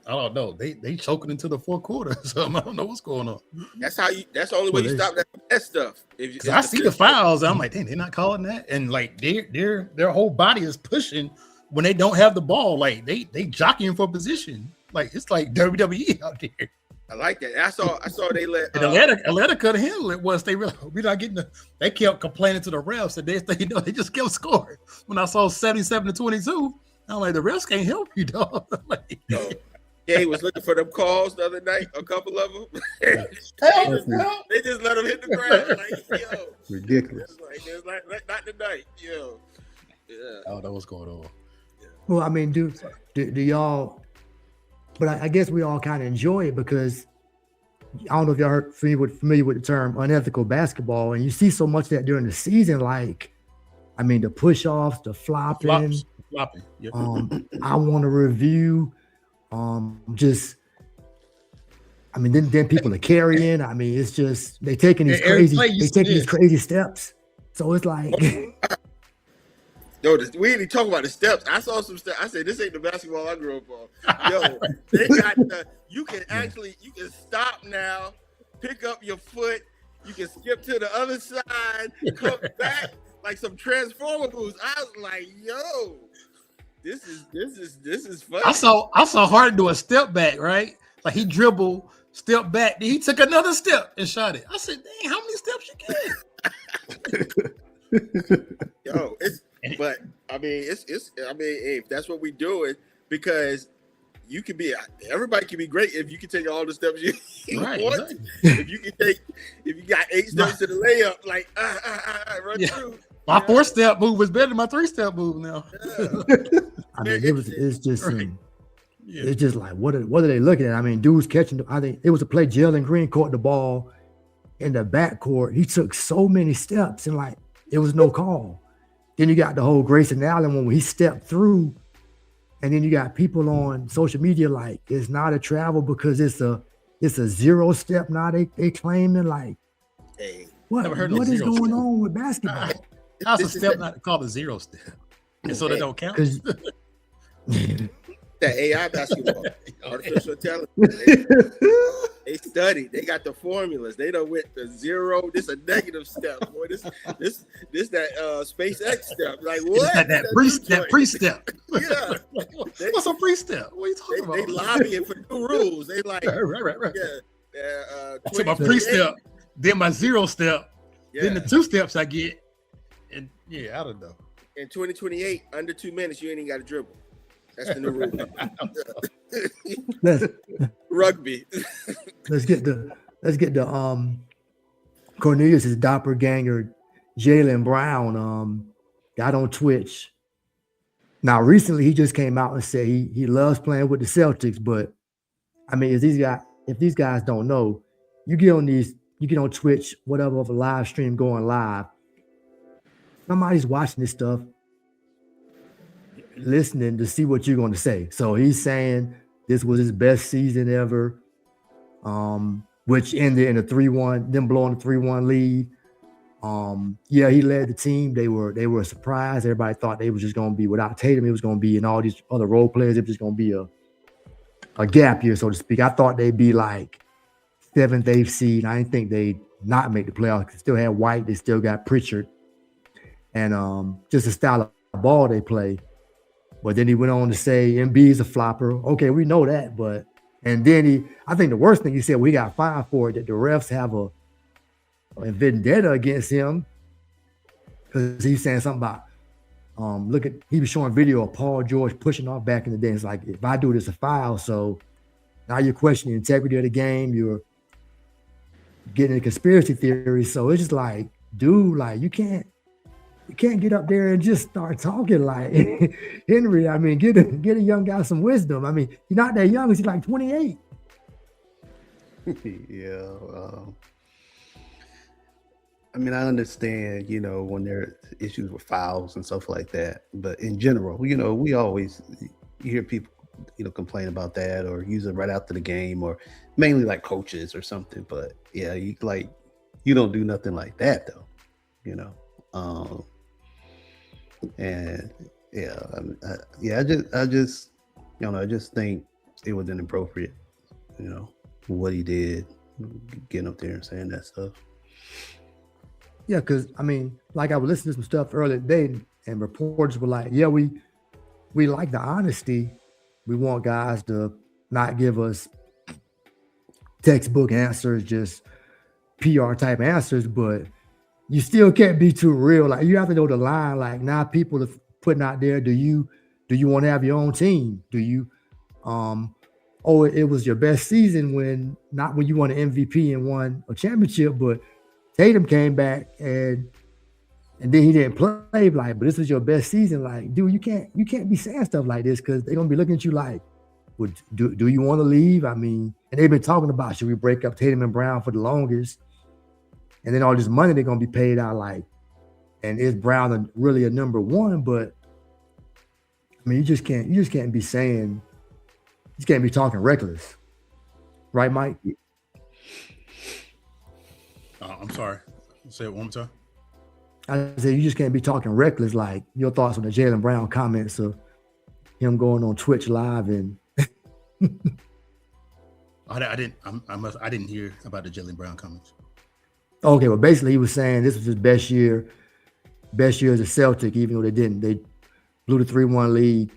I don't know. They choking into the fourth quarter. So I don't know what's going on. That's the only way you stop that stuff. Because I see the fouls, I'm like, dang, they're not calling that. And like their whole body is pushing when they don't have the ball. Like they jockeying for position. Like it's like WWE out there. I like that. I saw they let Atlanta could handle it once they realized we're not getting they kept complaining to the refs and they just kept scoring. When I saw 77-22, I'm like, the refs can't help you, dog. Like, Jay was looking for them calls the other night, a couple of them. They just let them hit the ground. Like, yo. Ridiculous. Like, not tonight. Yo. Yeah. I don't know what's going on. Well, I mean, do y'all, but I guess we all kind of enjoy it because I don't know if y'all are familiar with the term unethical basketball, and you see so much of that during the season, like, I mean, the push-offs, the flopping. Yep. I want to review. Then people are carrying. I mean, it's just they taking these crazy steps. So it's like, yo, we ain't talking about the steps. I saw some steps. I said, this ain't the basketball I grew up on. Yo, they got you can stop now, pick up your foot, you can skip to the other side, come back like some transformer moves. I was like, yo. This is funny. I saw Harden do a step back, right? Like he dribbled, step back, then he took another step and shot it. I said, dang, how many steps you get? Yo, if that's what we doing, because everybody can be great if you can take all the steps you right, want. Exactly. If you got 8 steps to the layup, like run through. My 4-step move was better than my 3-step move now. Yeah. I mean, it's just like what are they looking at? I mean, dudes catching. I think it was a play. Jaylen Green caught the ball in the backcourt. He took so many steps and like it was no call. Then you got the whole Grayson Allen one where he stepped through, and then you got people on social media like it's not a travel because it's a 0 step. Now they claiming like, hey, what is going on with basketball? How's a step not called a 0 step? And so they don't count. That AI basketball, artificial intelligence. They study. They got the formulas. They done went the 0. This a negative step. Boy, this that SpaceX step. Like what? That pre-step. Yeah. What's a pre-step? What are you talking about? They lobbying for new rules. They like right. Yeah. I took my pre-step, then my 0 step, then the 2 steps I get, and I don't know. In 2028, under 2 minutes, you ain't even got to dribble. That's the new rule. Rugby. Let's get the Cornelius' doppelganger Jaylen Brown got on Twitch. Now recently he just came out and said he loves playing with the Celtics, but I mean if these guys don't know, you get on Twitch, whatever, of a live stream going live. Somebody's watching this stuff, listening to see what you're going to say. So he's saying this was his best season ever, which ended in a 3-1, them blowing a 3-1 lead. He led the team. They were surprised. Everybody thought they was just going to be without Tatum. It was going to be, and all these other role players, it was just going to be a gap year, so to speak. I thought they'd be like 7th, 8th seed. I didn't think they'd not make the playoffs. They still had White. They still got Pritchard. And just the style of ball they play. But then he went on to say Embiid's a flopper. Okay, we know that, and then I think the worst thing he said, we got fined for it, that the refs have a vendetta against him because he's saying something about he was showing video of Paul George pushing off back in the day. It's like, if I do this, a foul. So now you're questioning the integrity of the game. You're getting a conspiracy theory. So it's just like, dude, like you can't get up there and just start talking like Henri. I mean, get a young guy some wisdom. I mean, he's not that young. He's like 28. Yeah. I mean, I understand, when there are issues with fouls and stuff like that. But in general, we always you hear people complain about that or use it right after the game, or mainly like coaches or something. But yeah, you don't do nothing like that though, you know. And yeah, I just I just think it was inappropriate, what he did, getting up there and saying that stuff. Yeah, because I mean, like I was listening to some stuff earlier today, and reporters were like, "Yeah, we like the honesty. We want guys to not give us textbook answers, just PR type answers, but you still can't be too real. Like you have to know the line. Like now, people are putting out there, do you want to have your own team? Do you, oh, it was your best season when you won an MVP and won a championship, but Tatum came back and then he didn't play. Like, but this was your best season. Like, dude, you can't be saying stuff like this because they're gonna be looking at you like, well, do you want to leave? I mean, and they've been talking about should we break up Tatum and Brown for the longest, and then all this money they're gonna be paid out. Like, and is Brown really a number one? But I mean, you just can't be saying, you can't be talking reckless, right, Mike? I'm sorry. Say it one more time. I said you just can't be talking reckless. Like your thoughts on the Jaylen Brown comments of him going on Twitch live and. I didn't hear about the Jaylen Brown comments. Okay, well, basically he was saying this was his best year as a Celtic, even though they blew the 3-1 lead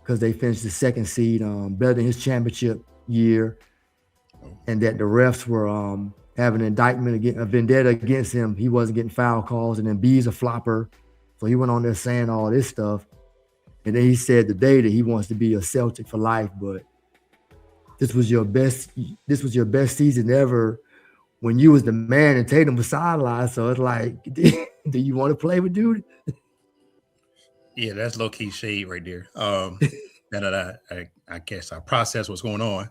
because they finished the second seed, better than his championship year, and that the refs were having an indictment a vendetta against him. He wasn't getting foul calls, and then B's a flopper, so he went on there saying all this stuff, and then he said today that he wants to be a Celtic for life, but this was your best season ever when you was the man and Tatum was sidelined. So it's like, do you want to play with dude? Yeah, that's low key shade right there. Now that I guess I process what's going on.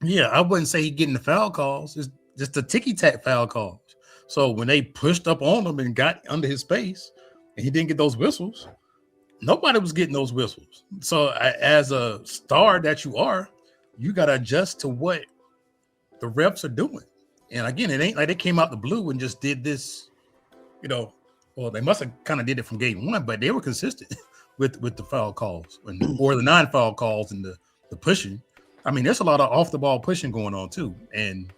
Yeah, I wouldn't say he getting the foul calls. It's just the ticky-tack foul calls. So when they pushed up on him and got under his space and he didn't get those whistles, nobody was getting those whistles. So as a star that you are, you got to adjust to what the refs are doing. And again, it ain't like they came out the blue and just did this, well, they must have kind of did it from game one, but they were consistent with the foul calls or the non-foul calls and the pushing. I mean, there's a lot of off the ball pushing going on too. And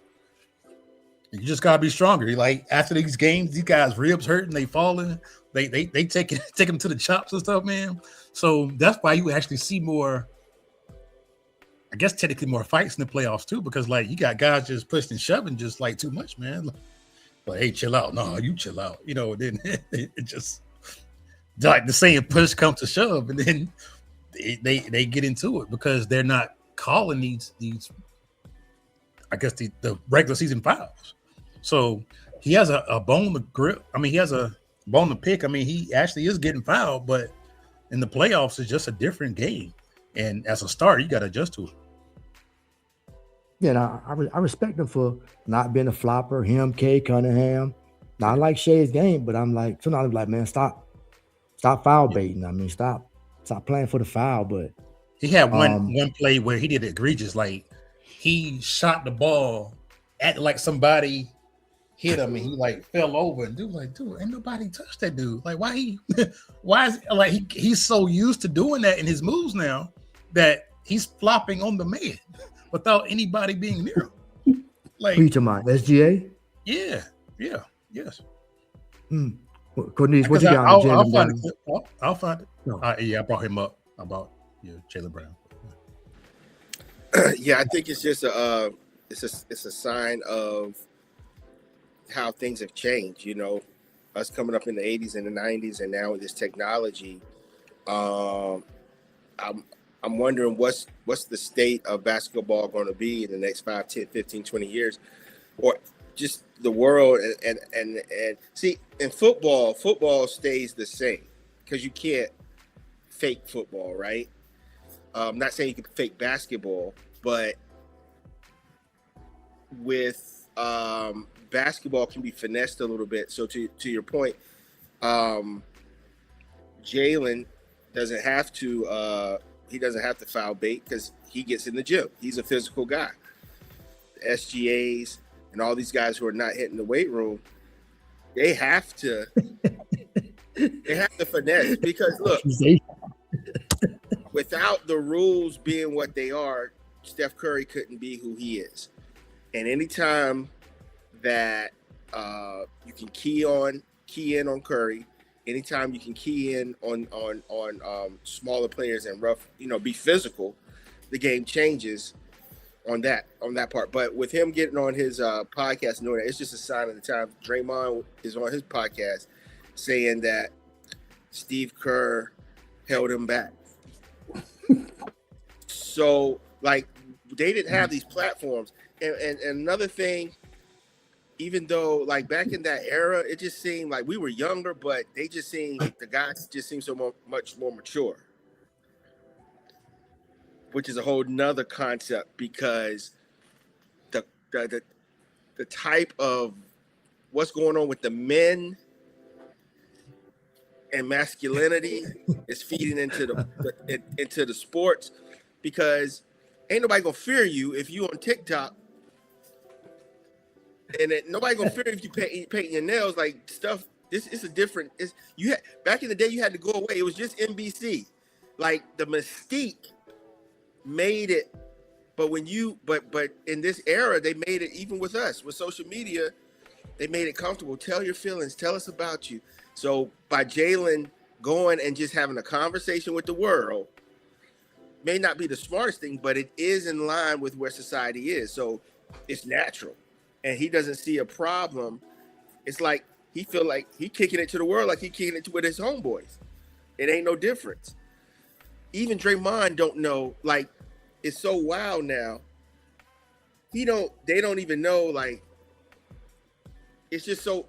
you just gotta be stronger. Like after these games, these guys' ribs hurting, they falling, they take them to the chops and stuff, man. So that's why you actually see more, I guess technically more fights in the playoffs too, because like you got guys just pushing and shoving just like too much, man. Like, hey, chill out. No, you chill out. Then it just like the saying push comes to shove, and then they get into it because they're not calling these I guess the regular season fouls. So he has a bone to grip. I mean, he has a bone to pick. I mean, he actually is getting fouled, but in the playoffs, it's just a different game. And as a starter, you got to adjust to it. Yeah, now, I respect him for not being a flopper. Him, Kay Cunningham. Now, I like Shay's game, but I'm like, sometimes I'm like, man, stop foul baiting. I mean, stop playing for the foul. But he had one play where he did egregious. Like he shot the ball at like somebody hit him and he like fell over and dude ain't nobody touched that dude. Like why is like he's so used to doing that in his moves now that he's flopping on the man without anybody being near him. Like who you talking about? SGA? Yeah, yes. Cornelius, what you got on Jaylen Brown? I'll find it. No. I brought him up about Jaylen Brown. Yeah, I think it's just it's a sign of how things have changed. Us coming up in the 80s and the 90s, and now with this technology, I'm wondering what's the state of basketball going to be in the next 5, 10, 15, 20 years, or just the world. And see, in football stays the same because you can't fake football, right? I'm not saying you can fake basketball, but with basketball can be finessed a little bit. So to your point, Jaylen doesn't have to he doesn't have to foul bait because he gets in the gym. He's a physical guy. The SGAs and all these guys who are not hitting the weight room, they have to finesse because look, without the rules being what they are, Steph Curry couldn't be who he is. And anytime that you can key in on Curry, anytime you can key in on smaller players and rough, be physical, the game changes on that part. But with him getting on his podcast and doing that, it's just a sign of the time. Draymond is on his podcast saying that Steve Kerr held him back. So, like, they didn't have these platforms. And another thing, even though, like, back in that era, it just seemed like we were younger, but the guys just seemed so much more mature, which is a whole nother concept because the type of what's going on with the men and masculinity is feeding into the sports, because ain't nobody gonna fear you if you on TikTok, and nobody gonna fear if you painting your nails like stuff. This is a different. Back in the day you had to go away. It was just NBC, like the mystique made it. But but in this era they made it, even with us with social media, they made it comfortable. Tell your feelings. Tell us about you. So by Jaylen going and just having a conversation with the world may not be the smartest thing, but it is in line with where society is. So it's natural. And he doesn't see a problem. It's like he feel like he kicking it to the world like he kicking it with his homeboys. It ain't no difference. Even Draymond don't know, like, it's so wild now. They don't even know, like, it's just so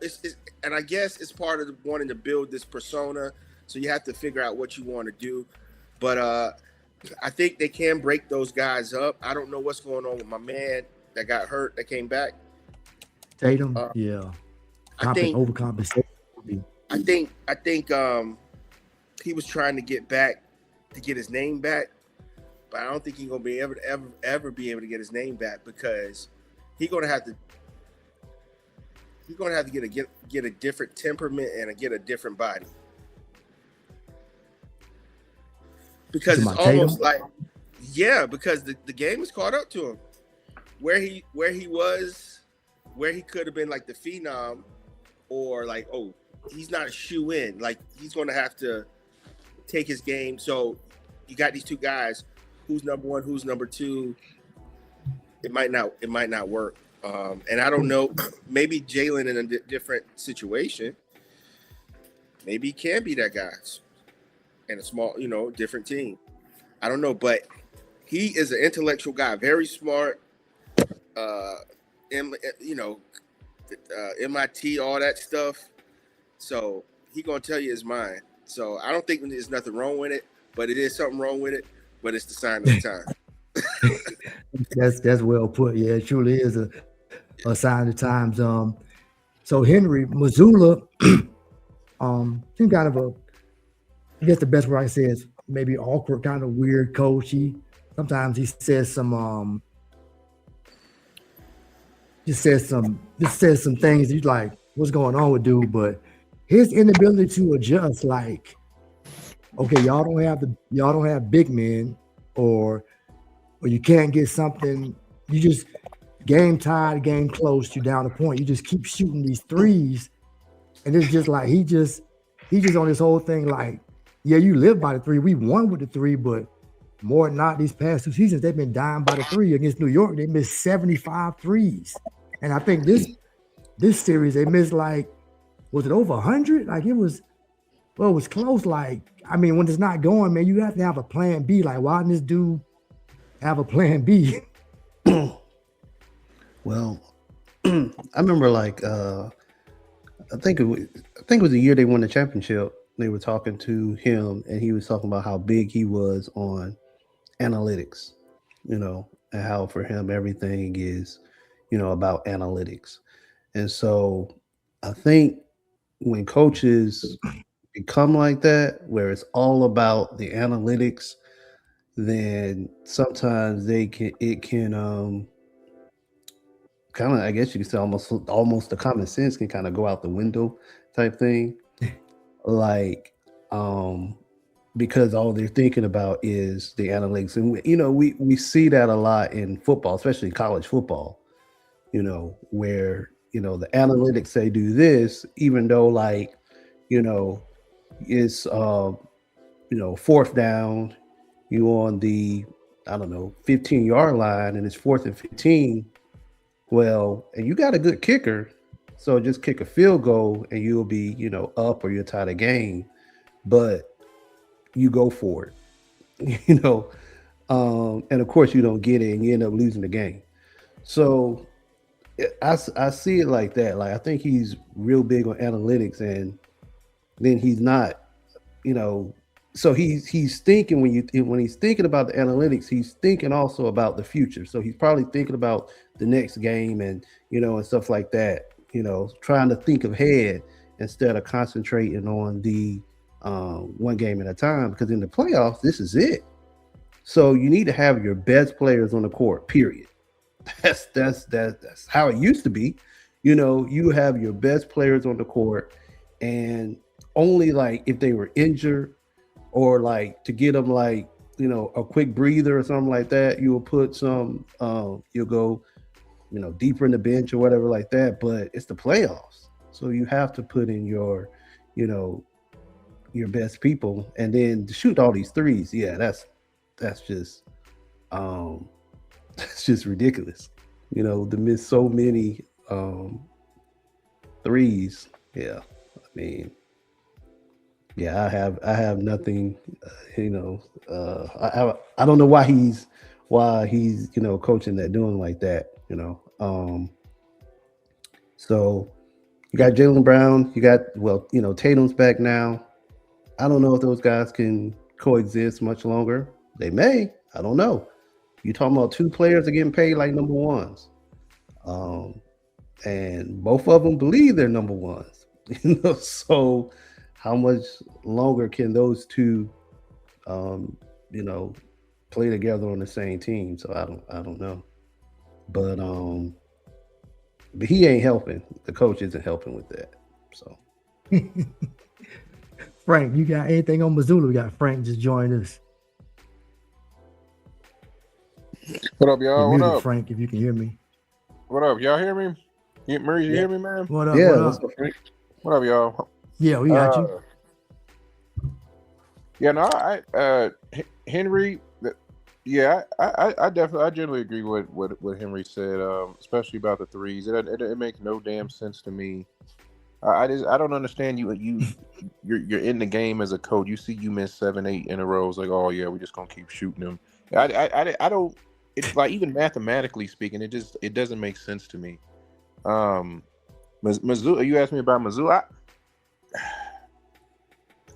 and I guess it's part of wanting to build this persona. So you have to figure out what you want to do. But I think they can break those guys up. I don't know what's going on with my man that got hurt, that came back. Tatum, yeah. I think overcompensation. I think he was trying to get his name back, but I don't think he's gonna be ever be able to get his name back, because he's gonna have to get a different temperament and get a different body. Because it's almost like, because the game has caught up to him. Where he could have been like the phenom, or like, oh, he's not a shoe in. Like, he's going to have to take his game. So you got these two guys, who's number one, who's number two. It might not work. And I don't know, maybe Jaylen in a different situation, maybe he can be that guy in a small, different team. I don't know, but he is an intellectual guy, very smart, MIT, all that stuff. So he gonna tell you his mind. So I don't think there's nothing wrong with it, but it is something wrong with it. But it's the sign of the time. That's well put. Yeah, it truly is a sign of the times. So Henri, Missoula, seemed kind of I guess the best word I can say is maybe awkward, kind of weird coach. Sometimes he says some just says some things you're like, what's going on with dude? But his inability to adjust, like, okay, y'all don't have big men, or you can't get something. You just game tied, game close, you down the point. You just keep shooting these threes, and it's just like he just on this whole thing like, yeah, you live by the three. We won with the three, but more than not, these past 2 seasons, they've been dying by the three. Against New York, they missed 75 threes. And I think this series, they missed, like, was it over 100? Like, it was close. Like, I mean, when it's not going, man, you have to have a plan B. Like, why didn't this dude have a plan B? Well, I remember, like, I think it was the year they won the championship. They were talking to him, and he was talking about how big he was on analytics, and how for him everything is, about analytics. And so I think when coaches become like that, where it's all about the analytics, then sometimes it can kind of, I guess you could say, almost the common sense can kind of go out the window type thing. Like because all they're thinking about is the analytics. And we see that a lot in football, especially college football, where the analytics say do this, even though it's fourth down, you on the 15-yard line, and it's 4th and 15. Well, and you got a good kicker, so just kick a field goal and you'll be up, or you'll tie the game. But you go for it, and of course you don't get it, and you end up losing the game. So I see it like that. Like, I think he's real big on analytics, and then he's not, so he's thinking when he's thinking about the analytics, he's thinking also about the future. So he's probably thinking about the next game and and stuff like that, trying to think ahead instead of concentrating on the one game at a time, because in the playoffs, this is it. So you need to have your best players on the court, period. That's how it used to be. You have your best players on the court, and only if they were injured, or to get them a quick breather or something like that, you will put some you'll go deeper in the bench or whatever like that. But it's the playoffs, so you have to put in your best people, and then to shoot all these threes. Yeah, that's just that's just ridiculous. To miss so many threes. Yeah, I mean, yeah, I have nothing. I don't know why he's coaching that, doing like that. So you got Jaylen Brown. You got Tatum's back now. I don't know if those guys can coexist much longer. They may. I don't know. You talking about two players that are getting paid like number ones, and both of them believe they're number ones. So how much longer can those two, play together on the same team? So I don't know, but he ain't helping. The coach isn't helping with that. So. Frank, you got anything on Missoula? We got Frank just joined us. What up, y'all? You're What muted, up, Frank? If you can hear me. What up? Y'all hear me? Maurice, you hear me, man? What up? Yeah. What What's up? up, Frank? What up, y'all? Yeah, we got you. Yeah, no, Henri. Yeah, I generally agree with what Henri said, especially about the threes. It makes no damn sense to me. I don't understand you're in the game as a coach. You see you miss 7-8 in a row. It's like, oh yeah, we're just gonna keep shooting them. I don't. It's like, even mathematically speaking, it doesn't make sense to me. Missoula, you asked me about Missoula.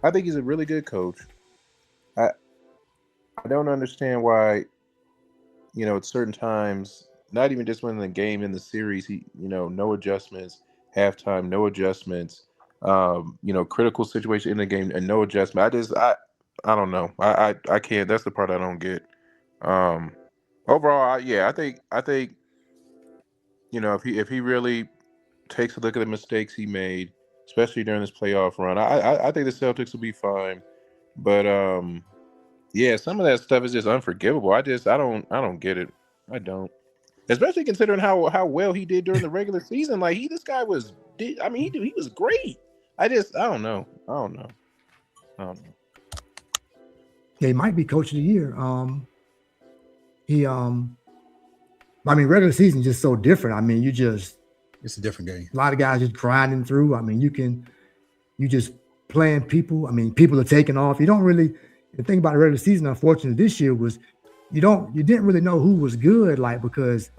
I think he's a really good coach. I don't understand why, at certain times, not even just when the game, in the series, he, no adjustments, halftime, no adjustments, critical situation in the game and no adjustment. I don't know. I can't. That's the part I don't get. Overall, I think if he really takes a look at the mistakes he made, especially during this playoff run, I think the Celtics will be fine. But yeah, some of that stuff is just unforgivable. I don't get it. I don't. Especially considering how well he did during the regular season. Like, he was great. I don't know. Yeah, he might be coach of the year. Regular season is just so different. I mean, It's a different game. a lot of guys just grinding through. I mean, you just playing people. I mean, people are taking off. You don't really, the thing about the regular season, unfortunately, this year was you didn't really know who was good, because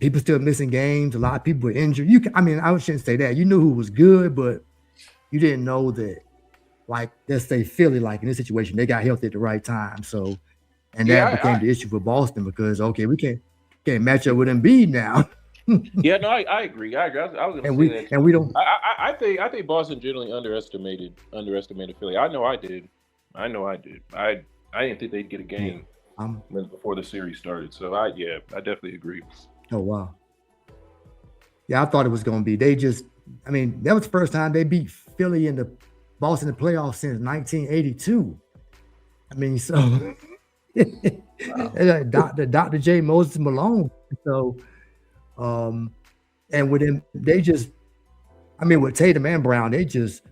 people still missing games. A lot of people were injured. I shouldn't say that. You knew who was good, but you didn't know that, let's say Philly, in this situation, they got healthy at the right time. So, and that became the issue for Boston, because, okay, we can't match up with Embiid now. Yeah, no, I agree. I was going to say that. And we don't. I think Boston generally underestimated Philly. I know I did. I I didn't think they'd get a game before the series started. So I definitely agree. Oh wow. Yeah, I thought it was going to be. That was the first time they beat Philly in the Boston in the playoffs since 1982. I mean, so Dr. J. Moses Malone. So, and with him, with Tatum and Brown, they just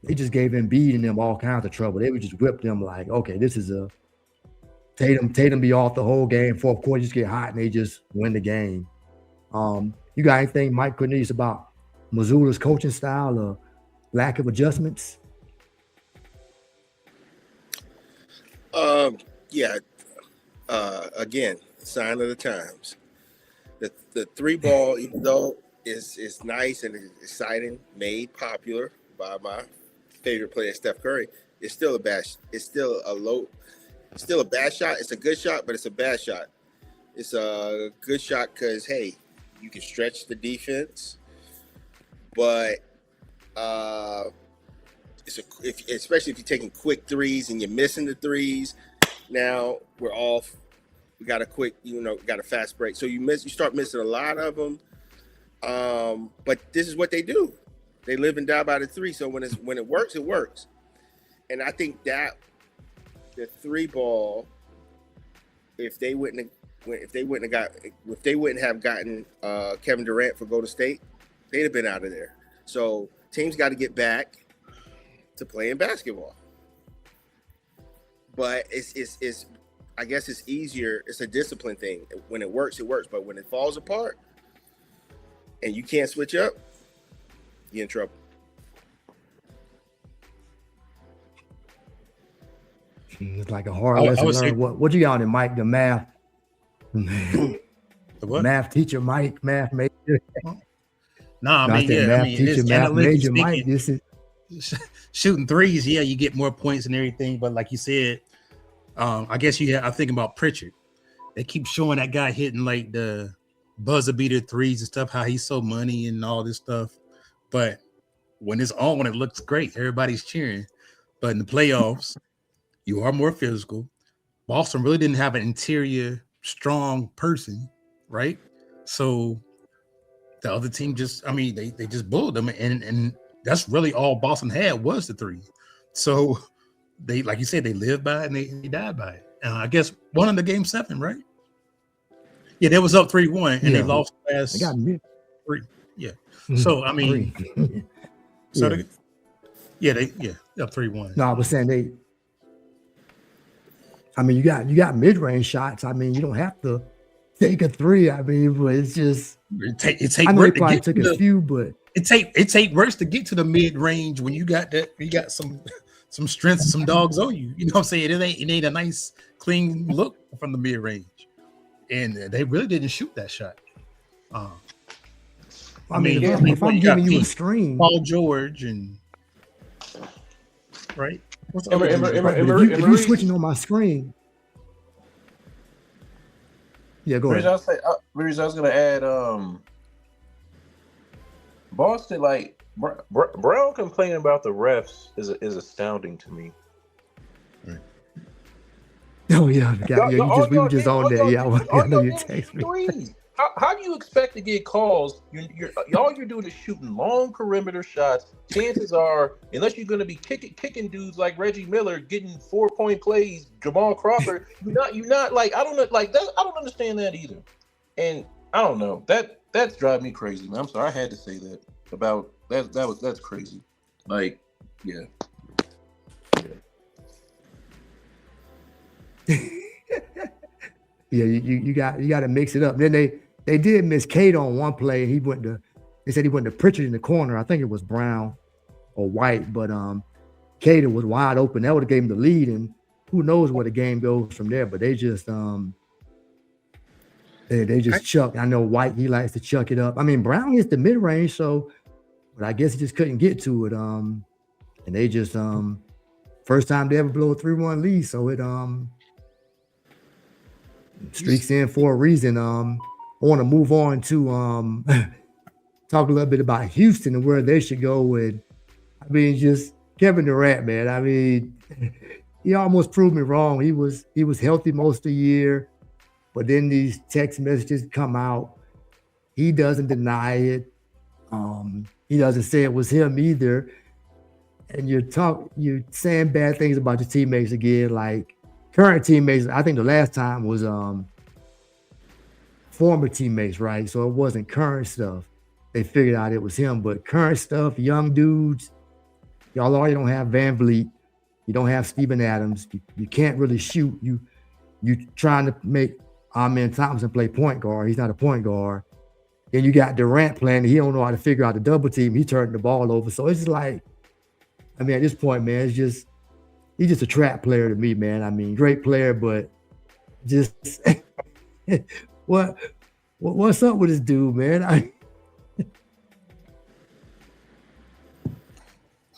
gave Embiid and them all kinds of trouble. They would just whip them like, okay, this is a Tatum be off the whole game. Fourth quarter, just get hot and they just win the game. You got anything, Mike Cornelius, about Missoula's coaching style or lack of adjustments? Again, sign of the times. The three ball, even though is nice and exciting, made popular by my favorite player, Steph Curry, it's still a bad shot. It's still a bad shot. It's a good shot, but it's a bad shot. It's a good shot because, hey, you can stretch the defense, but especially if you're taking quick threes and you're missing the threes. Now we're off. We got a quick, got a fast break. So you start missing a lot of them. But this is what they do. They live and die by the three. So when it works, it works. And I think that the three ball, if they wouldn't have gotten Kevin Durant for Golden State, they'd have been out of there. So teams got to get back to playing basketball. But it's I guess it's easier. It's a discipline thing. When it works, it works. But when it falls apart and you can't switch up, you're in trouble. It's like a hard lesson to learn. What you got on it, Mike? The math. The what? Math teacher, Mike. Math major. Math teacher, math major, Mike. This is shooting threes. Yeah, you get more points and everything. But like you said, I guess I'm thinking about Pritchard. They keep showing that guy hitting like the buzzer beater threes and stuff, how he's so money and all this stuff. But when it's on, it looks great. Everybody's cheering. But in the playoffs, you are more physical. Boston really didn't have an interior strong person, right? So the other team they just bullied them, and that's really all Boston had was the three. So they, like you said, they lived by it and they died by it. I guess one of the game 7, right? Yeah, they was up 3-1 and they lost last 3. Yeah. So I mean, they up 3-1. No, I was saying you got mid-range shots. I mean, you don't have to take a 3. I mean, but it's just it take I know work they probably took a few, but it take worse to get to the mid-range when you got some strength, some dogs on you. You know what I'm saying? It ain't a nice, clean look from the mid-range. And they really didn't shoot that shot. If I'm giving you a screen, Paul George and right. If you're switching on my screen, yeah, go ahead. I was going to add, Boston, like Brown complaining about the refs is astounding to me. Oh yeah, we were just on there. Yeah, I know you text me. How do you expect to get calls? All you're doing is shooting long perimeter shots. Chances are, unless you're going to be kicking dudes like Reggie Miller, getting 4-point plays, Jamal Crawford, you're not like I don't know like that. I don't understand that either, and I don't know that's driving me crazy, man. I'm sorry, I had to say that about that. That's crazy. Like, yeah. Yeah, you got to mix it up. Then they did miss Cade on one play. They said he went to Pritchard in the corner. I think it was Brown or White, but Cade was wide open. That would have gave him the lead, and who knows where the game goes from there. But they just chuck. I know White, he likes to chuck it up. I mean, Brown hits the mid range, but I guess he just couldn't get to it. And they just first time they ever blow a 3-1 lead, so it streaks in for a reason. I want to move on to talk a little bit about Houston and where they should go with. I mean, just Kevin Durant, man. I mean, he almost proved me wrong. He was healthy most of the year, but then these text messages come out. He doesn't deny it. He doesn't say it was him either. And you're saying bad things about your teammates again, like current teammates. I think the last time was former teammates, right? So it wasn't current stuff. They figured out it was him, but current stuff, young dudes, y'all already don't have Van Vliet. You don't have Steven Adams. You can't really shoot. You trying to make Amen Thompson play point guard. He's not a point guard. Then you got Durant playing. He don't know how to figure out the double team. He turned the ball over. So it's just like, I mean, at this point, man, he's just a trap player to me, man. I mean, great player, but just what's up with this dude, man?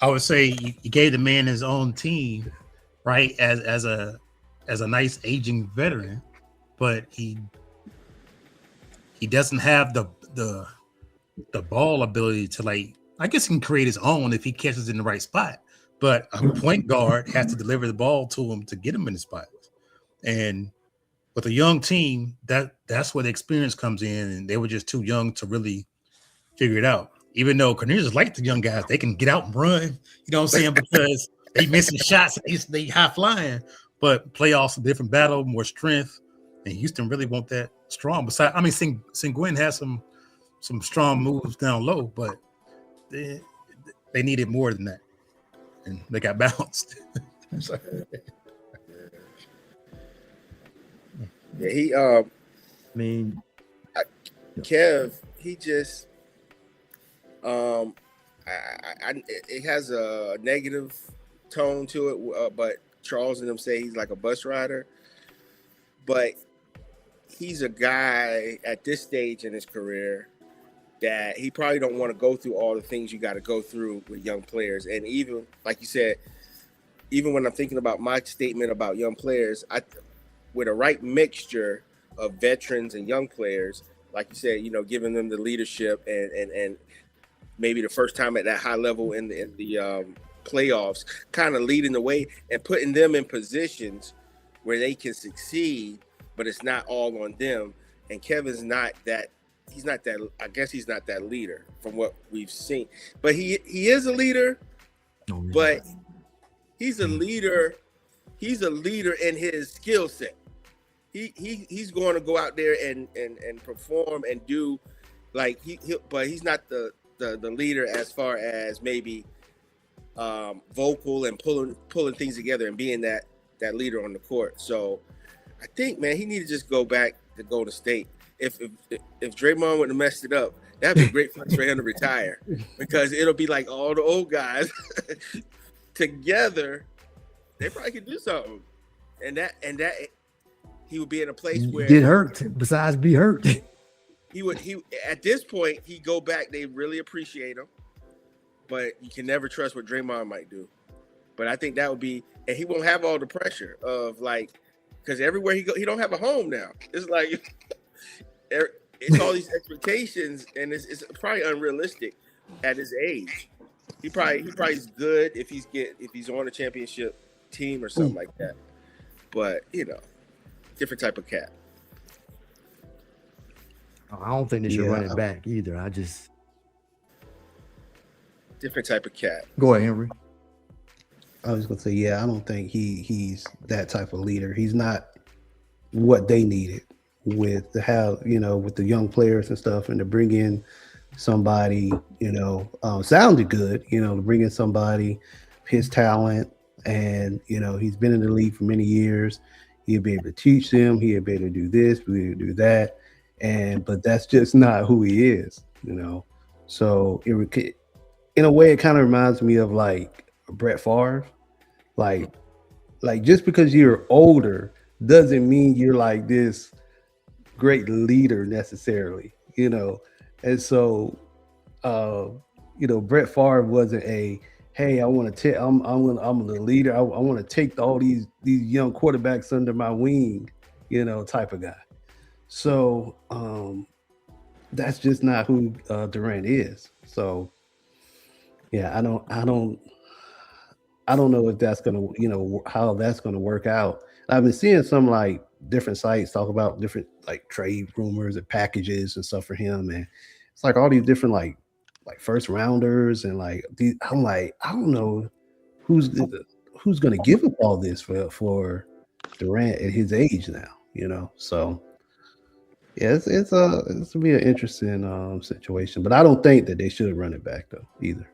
I would say you gave the man his own team, right? As a nice aging veteran, but he doesn't have the ball ability to, like, I guess he can create his own if he catches in the right spot. But a point guard has to deliver the ball to him to get him in the spot. And with a young team, that's where the experience comes in, and they were just too young to really figure it out. Even though Cornelius like the young guys, they can get out and run, you know what I'm saying, because they missing shots, they high flying. But playoffs, a different battle, more strength, and Houston really want that strong. Besides, I mean, Sengun has some strong moves down low, but they needed more than that, and they got bounced. Yeah, I mean, Kev, he just it has a negative tone to it, but Charles and them say he's like a bus rider. But he's a guy at this stage in his career that he probably don't want to go through all the things you got to go through with young players. And even, like you said, even when I'm thinking about my statement about young players, with a right mixture of veterans and young players, like you said, giving them the leadership and maybe the first time at that high level in the playoffs, kind of leading the way and putting them in positions where they can succeed, but it's not all on them. And Kevin's not that. He's not that. I guess he's not that leader from what we've seen. But he is a leader. But he's a leader. He's a leader in his skill set. He's going to go out there and perform and do like but he's not the leader as far as maybe vocal and pulling things together and being that leader on the court. So I think, man, he need to just go back to Golden State. If Draymond would have messed it up, that'd be a great place for him to retire, because it'll be like all the old guys together. They probably could do something, and that he would be in a place where get hurt. Besides, be hurt. He at this point he'd go back. They really appreciate him, but you can never trust what Draymond might do. But I think that would be, and he won't have all the pressure of like, because everywhere he go, he don't have a home now. It's like it's all these expectations, and it's probably unrealistic at his age. He probably is good if he's on a championship team or something like that. But different type of cat. I don't think they should run it back either. I just different type of cat. Go ahead, Henry. I was gonna say, I don't think he's that type of leader. He's not what they needed with with the young players and stuff, and to bring in somebody, sounded good, to bring in somebody, his talent, and he's been in the league for many years. He'll be able to teach them. He'll be able to do this, be able to do that, but that's just not who he is, So in a way, it kind of reminds me of like Brett Favre. Like just because you're older doesn't mean you're like this great leader necessarily, And so, Brett Favre wasn't hey, I want to I'm the leader. I want to take all these young quarterbacks under my wing, type of guy. So that's just not who Durant is. So yeah, I don't I don't know if that's gonna, how that's gonna work out. I've been seeing some like different sites talk about different like trade rumors and packages and stuff for him, and it's like all these different like first rounders and like these. I'm like, I don't know who's who's gonna give up all this for Durant at his age now. So yeah, it's gonna be an interesting situation, but I don't think that they should run it back though either.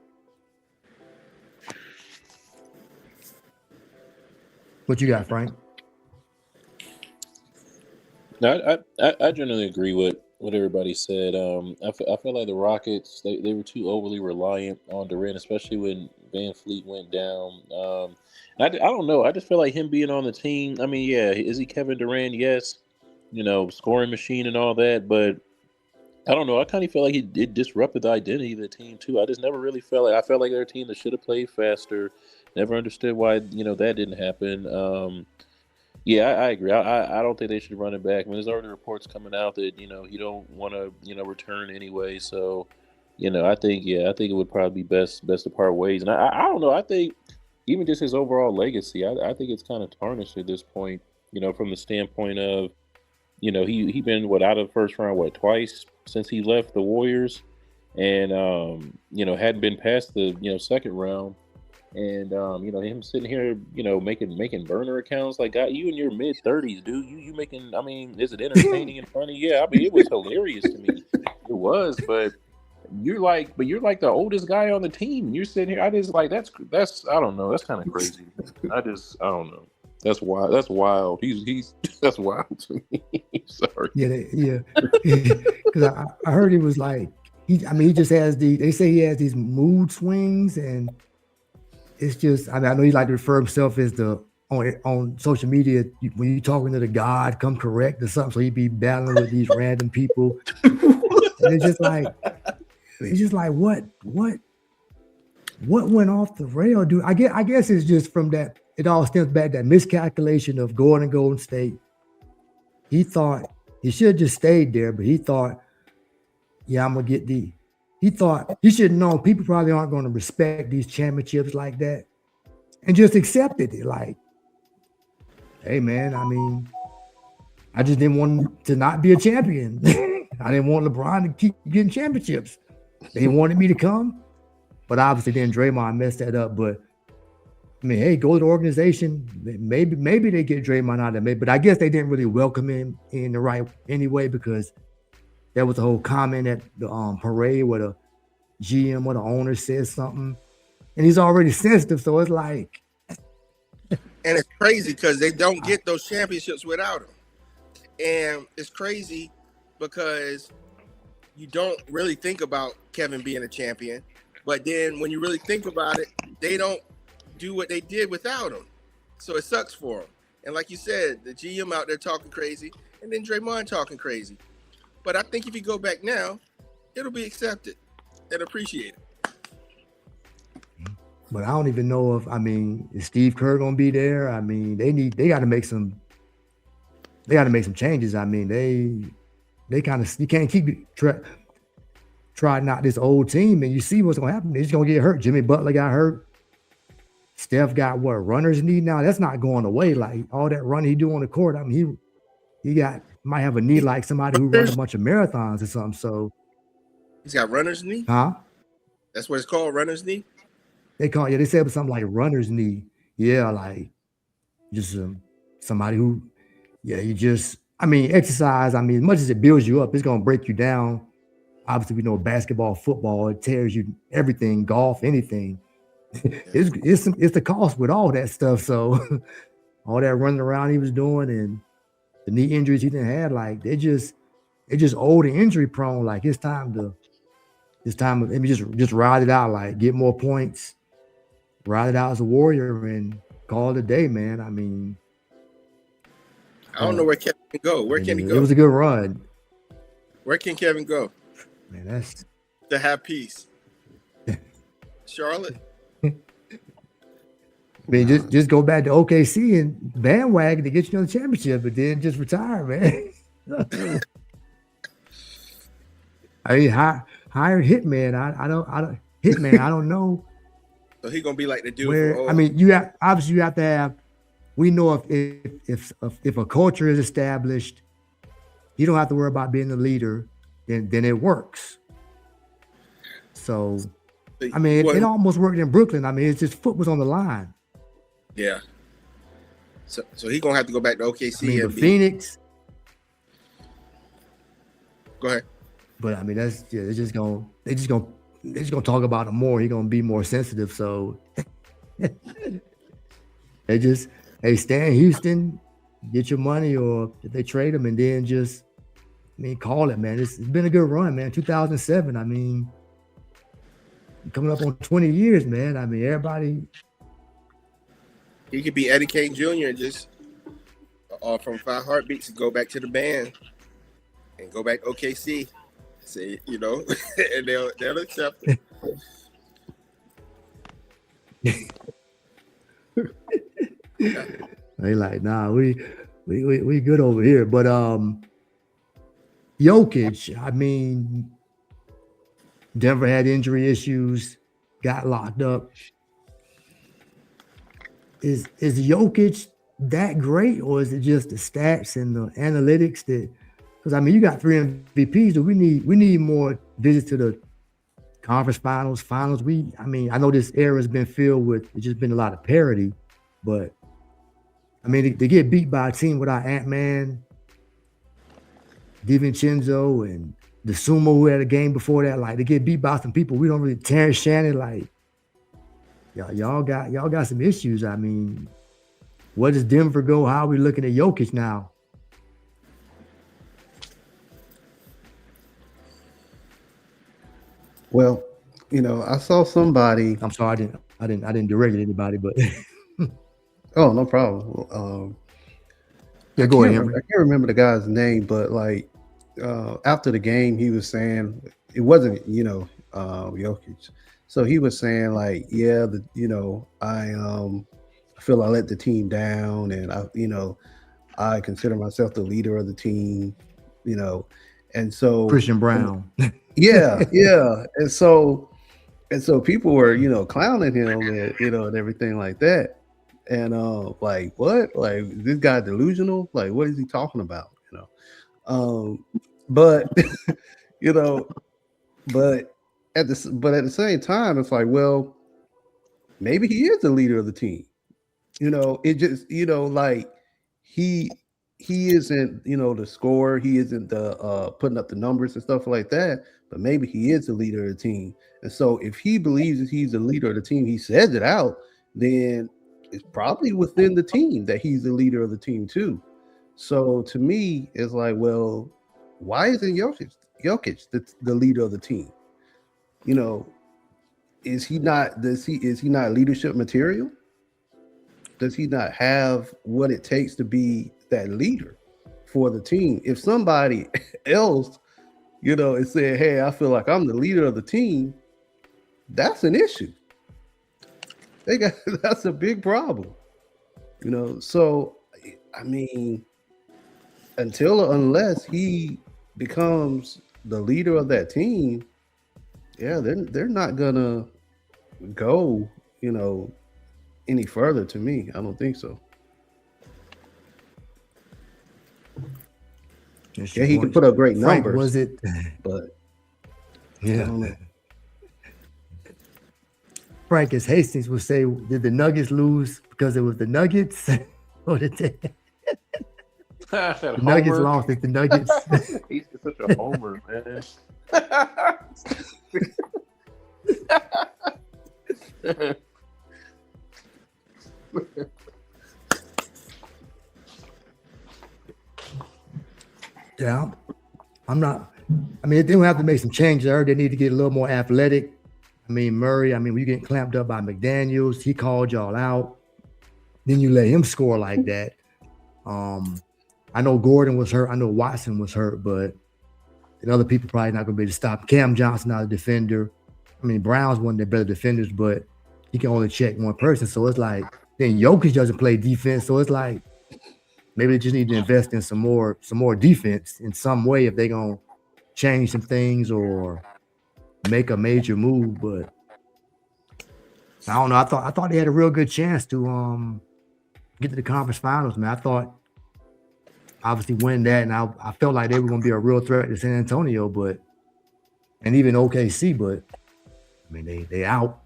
What you got, Frank? No, I generally agree with what everybody said. I feel like the Rockets they were too overly reliant on Durant, especially when Van Fleet went down. I don't know. I just feel like him being on the team. I mean, yeah, is he Kevin Durant? Yes, scoring machine and all that, but I don't know. I kind of feel like it disrupted the identity of the team too. I just never really I felt like they're a team that should have played faster. Never understood why that didn't happen. Yeah, I agree. I don't think they should run it back. I mean, there's already reports coming out that he don't want to return anyway. So I think it would probably be best to part ways. And I don't know. I think even just his overall legacy, I think it's kind of tarnished at this point. From the standpoint of he been out of the first round twice since he left the Warriors, and hadn't been past the second round. And him sitting here, making burner accounts like, God, you in your mid 30s, dude. You making? I mean, is it entertaining and funny? Yeah, I mean, it was hilarious to me. It was, but you're like the oldest guy on the team. You're sitting here. I just like that's I don't know. That's kind of crazy. I don't know. That's wild. That's wild. He's that's wild to me. Sorry. Yeah. Because I heard he was like he just has they say he has these mood swings, and it's just, I know he like to refer himself as on social media, when you're talking to the God, come correct or something. So he'd be battling with these random people. And it's just like, what went off the rail, dude? I guess it's just from that, it all stems back that miscalculation of going to Golden State. He thought he should have just stayed there, but he thought, yeah, I'm going to get he thought he should have known people probably aren't going to respect these championships like that, and just accepted it. Like, hey, man, I mean, I just didn't want him to not be a champion. I didn't want LeBron to keep getting championships. They wanted me to come, but obviously then Draymond messed that up. But I mean, hey, go to the organization. Maybe they get Draymond out of it, but I guess they didn't really welcome him in the right anyway, because there was a whole comment at the parade where the GM or the owner says something, and he's already sensitive. So it's like, and it's crazy because they don't get those championships without him, and it's crazy because you don't really think about Kevin being a champion, but then when you really think about it, they don't do what they did without him. So it sucks for him. And like you said, the GM out there talking crazy, and then Draymond talking crazy. But I think if you go back now, it'll be accepted and appreciated. But I don't even know is Steve Kerr gonna be there? I mean, they got to make some changes. I mean, they kind of, you can't keep trying out this old team, and you see what's gonna happen. They're just gonna get hurt. Jimmy Butler got hurt. Steph got runner's knee now. That's not going away. Like all that running he do on the court. I mean, he might have a knee like somebody who runs a bunch of marathons or something. So he's got runner's knee. Huh? That's what it's called, runner's knee. They said it was something like runner's knee. Yeah, like just somebody who, exercise. I mean, as much as it builds you up, it's gonna break you down. Obviously, we know basketball, football, it tears you everything, golf, anything. It's the cost with all that stuff. So all that running around he was doing and the knee injuries he didn't have, like they're just old and injury prone. Like it's time to just ride it out, like get more points, ride it out as a Warrior and call it a day, man. I mean, I don't know where Kevin can go. Where can he go? It was a good run. Where can Kevin go? Man, that's to have peace. Charlotte. I mean, just go back to OKC and bandwagon to get you on the championship, but then just retire, man. I mean, hire Hitman. I don't Hitman. I don't know. So he gonna be like the dude. Where I mean, you have obviously you have to have. We know if a culture is established, you don't have to worry about being the leader. Then it works. So, I mean, it almost worked in Brooklyn. I mean, it's just foot was on the line. Yeah. So he gonna have to go back to OKC. I mean, but Phoenix. Go ahead. But I mean, that's they're just gonna talk about him more. He's gonna be more sensitive. So hey, stay in Houston, get your money, or if they trade him, and then just, I mean, call it, man. It's been a good run, man. 2007. I mean, coming up on 20 years, man. I mean, everybody. He could be Eddie Kane Jr. and just from 5 Heartbeats and go back to the band and go back to OKC. Say, you know, and they'll accept it. They like, nah, we good over here. But Jokic, I mean, Denver had injury issues, got locked up. Is Jokic that great, or is it just the stats and the analytics that? Because I mean, you got 3 MVPs, but we need more visits to the conference finals. I mean, I know this era has been filled with it's just been a lot of parity, but I mean, they get beat by a team without Ant-Man, DiVincenzo, and the Sumo who had a game before that. Like, they get beat by some people we don't really. Terrence Shannon, like, y'all got some issues. I mean, where does Denver go? How are we looking at Jokic now? Well, you know, I saw somebody. I'm sorry, I didn't direct it to anybody, but oh, no problem. Yeah, go ahead, Henri. I can't remember the guy's name, but like after the game, he was saying it wasn't, you know, Jokic. So he was saying like, yeah, I feel I let the team down, and I consider myself the leader of the team, you know, and so Christian Brown. yeah, and so people were, you know, clowning him and, you know, and everything like that. And like, what? Like, is this guy delusional? Like, what is he talking about? You know, but you know, but at the same time, it's like, well, maybe he is the leader of the team. You know, it just, you know, like he isn't, you know, the scorer. He isn't the putting up the numbers and stuff like that. But maybe he is the leader of the team. And so if he believes that he's the leader of the team, he says it out, then it's probably within the team that he's the leader of the team too. So to me, it's like, well, why isn't Jokic the leader of the team? You know, is he not leadership material? Does he not have what it takes to be that leader for the team? If somebody else, you know, is saying, hey, I feel like I'm the leader of the team, that's an issue. That's a big problem. You know, so I mean, unless he becomes the leader of that team, yeah, they're not gonna go, you know, any further. To me, I don't think so. Yeah, he can put up great Frank, numbers. was it? But yeah. Frank, as Hastings would say, did the Nuggets lose because it was the Nuggets? Or did the Nuggets lost at the Nuggets? He's such a homer, man. Yeah, I'm not. I mean, they don't have to make some changes. I heard they need to get a little more athletic. I mean, Murray, when you getting clamped up by McDaniels, he called y'all out. Then you let him score like that. I know Gordon was hurt. I know Watson was hurt, but and other people probably not going to be able to stop. Cam Johnson, not a defender. I mean, Brown's one of the better defenders, but he can only check one person. So it's like, then Jokic doesn't play defense. So it's like, maybe they just need to invest in some more defense in some way if they're going to change some things or make a major move. But I don't know. I thought they had a real good chance to get to the conference finals, man. I thought obviously win that, and I felt like they were going to be a real threat to San Antonio, and even OKC, but I mean they out.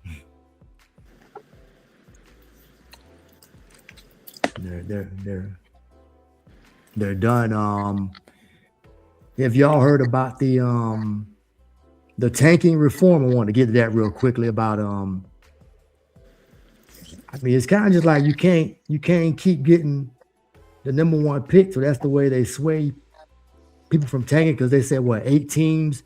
They're done. Have y'all heard about the tanking reform? I want to get to that real quickly about I mean, it's kind of just like you can't keep getting the number one pick, so that's the way they sway people from tanking, because they said 8 teams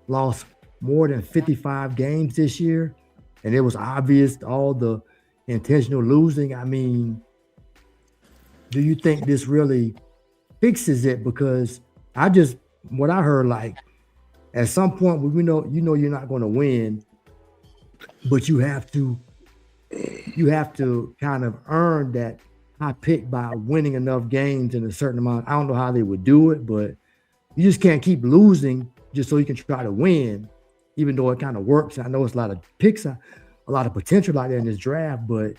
lost more than 55 games this year, and it was obvious all the intentional losing. I mean, do you think this really fixes it? Because what I heard, like at some point we know you're not going to win, but you have to kind of earn that high pick by winning enough games in a certain amount. I don't know how they would do it, but you just can't keep losing just so you can try to win, even though it kind of works. I know it's a lot of picks, a lot of potential out there in this draft, but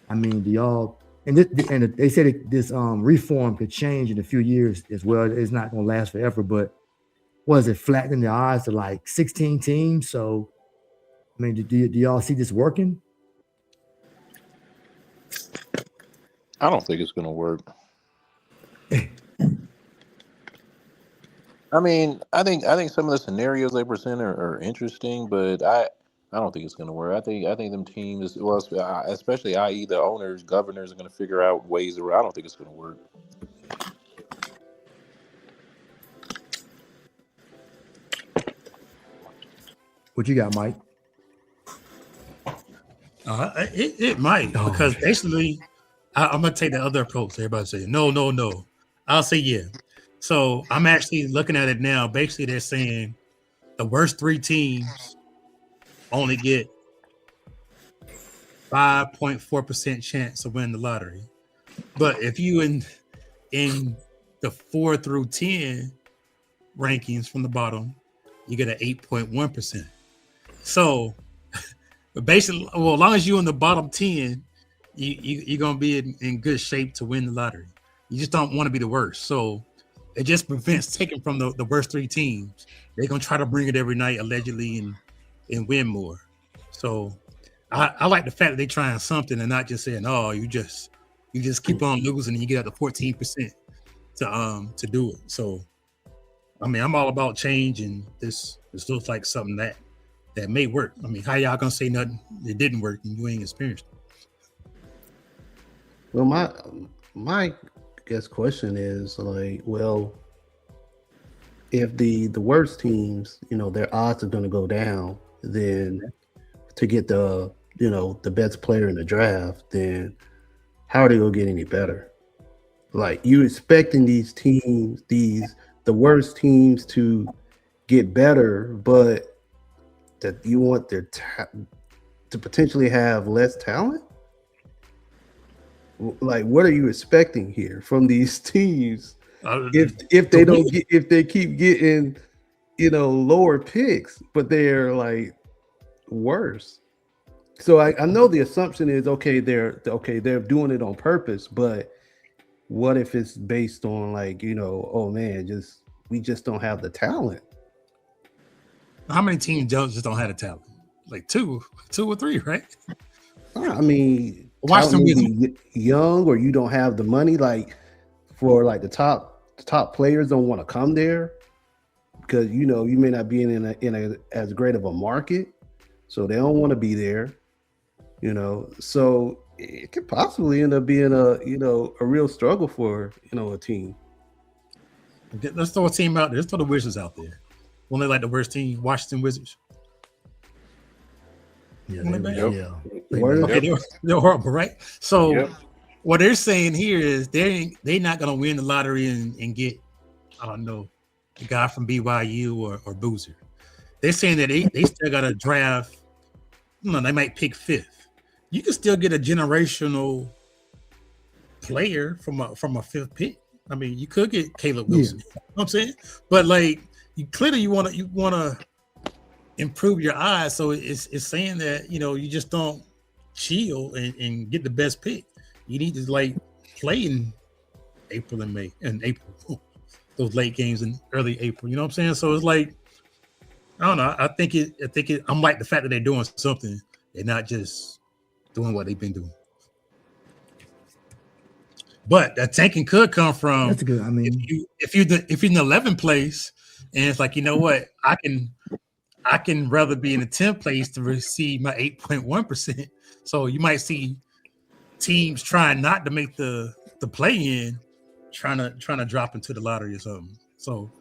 I mean, do y'all? And they said this reform could change in a few years as well. It's not going to last forever, but was it flattening the odds to like 16 teams? So, I mean, do y'all see this working? I don't think it's going to work. I mean, I think some of the scenarios they present are interesting, but I don't think it's going to work. I think them teams, well, especially i.e. the owners, governors, are going to figure out ways around. I don't think it's going to work. What you got, Mike? It might, because basically I'm gonna take the other approach. Everybody say no. I'll say yeah. So I'm actually looking at it now. Basically, they're saying the worst 3 teams only get 5.4% chance to win the lottery. But if you in the 4 through 10 rankings from the bottom, you get an 8.1%. So basically, well, as long as you're in the bottom 10, you're gonna be in good shape to win the lottery. You just don't want to be the worst. So it just prevents taking from the worst 3 teams. They're gonna try to bring it every night, allegedly, and win more. So I like the fact that they're trying something and not just saying, "Oh, you just keep on losing and you get up to 14% to do it." So I mean, I'm all about change, and this looks like something that may work. I mean, how y'all gonna say nothing? It didn't work and you ain't experienced it? Well, my guess question is like, well, if the worst teams, their odds are going to go down, then to get the best player in the draft, then how are they going to get any better? Like, you expecting these teams, the worst teams to get better, but that you want to potentially have less talent? Like, what are you expecting here from these teams if they keep getting lower picks, but they're like worse? So I know the assumption is they're doing it on purpose, but what if it's based on like, oh man, we just don't have the talent? How many teams just don't have the talent? Like two or 3, right? I mean, watch them young, or you don't have the money, like for like the top players don't want to come there because you may not be in a as great of a market, so they don't want to be there. So it could possibly end up being a real struggle for a team. Let's throw a team out there. Let's throw the Wizards out there. When they like the worst team, Washington Wizards. Yeah, okay, they're horrible, right? So what they're saying here is they're not going to win the lottery and get, I don't know, the guy from BYU or Boozer. They're saying that they still got to draft. They might pick 5th. You can still get a generational player from a 5th pick. I mean, you could get Caleb Wilson. You know what I'm saying? But like, you clearly you want to improve your eyes. So it's saying that you just don't chill and get the best pick. You need to like play in April and May and April, those late games in early April. You know what I'm saying? So it's like I don't know. I think it. I'm like the fact that they're doing something. They're not just doing what they've been doing. But that tanking could come from That's good. I mean, if you're in the 11th place, and it's like, you know what, I can rather be in the 10th place to receive my 8.1%. So you might see teams trying not to make the play in, trying to drop into the lottery or something. So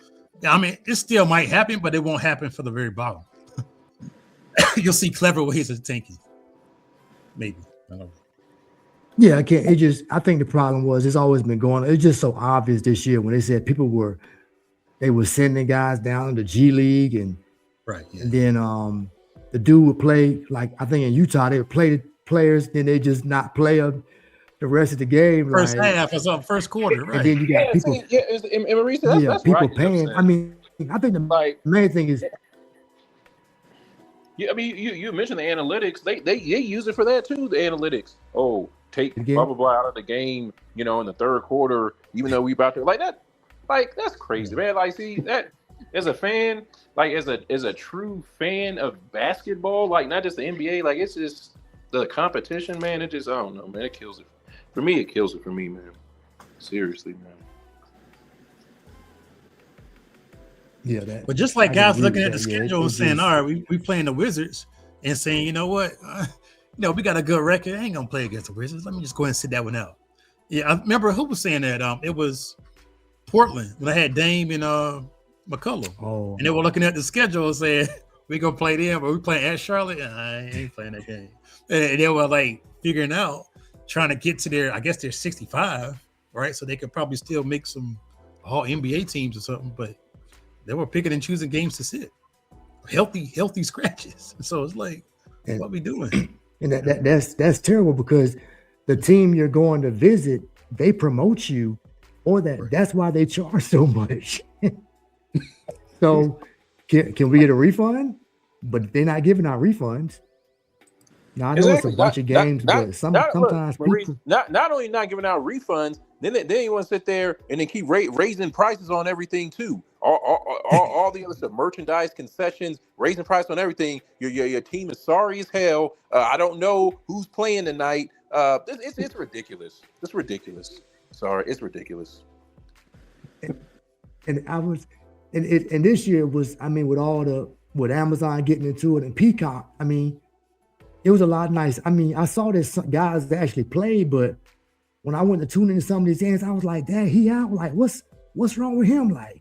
I mean, it still might happen, but it won't happen for the very bottom. You'll see clever ways of tanking. Maybe. I don't know. yeah, I can't. I think the problem was it's always been going. It's just so obvious this year when they said they were sending guys down to the G League and Right. Yeah. and then the dude would play, like I think in Utah they would play the players, then they just not play them the rest of the game. First like, half or something, first quarter, right? and then you got people, and Maurice, that's people right. paying. I mean, I think the Like, main thing is I mean, you mentioned the analytics. They use it for that too. The analytics. Oh, take Again? blah blah blah out of the game. In the third quarter, even though we about to like that. Like that's crazy, man. Like, see that as a fan, like as a true fan of basketball, like not just the NBA. Like it's just the competition, man. It just I don't know, man. It kills it. For me, it kills it for me, man. Seriously, man. yeah. That, But just like I guys agree looking with at the that. Yeah, schedule and it's saying, just- all right, we playing the Wizards and saying, you know what, we got a good record. I ain't gonna play against the Wizards. Let me just go ahead and sit that one out. Yeah, I remember who was saying that. It was Portland when I had Dame and McCullough, Oh, and they were looking at the schedule and saying, we gonna play them, but we playing at Charlotte. I ain't playing that game. And they were like figuring out, trying to get to their, I guess they're 65, right? So they could probably still make some all NBA teams or something, but they were picking and choosing games to sit. Healthy scratches. So it's like, And- what we doing? and that's terrible because the team you're going to visit, they promote you, or that. Right. That's why they charge so much. So can we get a refund? But they're not giving out refunds. Now I know Exactly. it's a bunch of games, but sometimes Maurice, people. not only not giving out refunds, then you want to sit there and then keep raising prices on everything too. All the other stuff, merchandise, concessions, raising price on everything. Your team is sorry as hell. I don't know who's playing tonight. It's ridiculous. It's ridiculous. Sorry, it's ridiculous. And I was, and this year was, I mean, with Amazon getting into it and Peacock, I mean, it was a lot nice. I mean, I saw this guys that actually played, but when I went to tune into some of these games, I was like, "Dad, he out." Like, what's wrong with him? Like,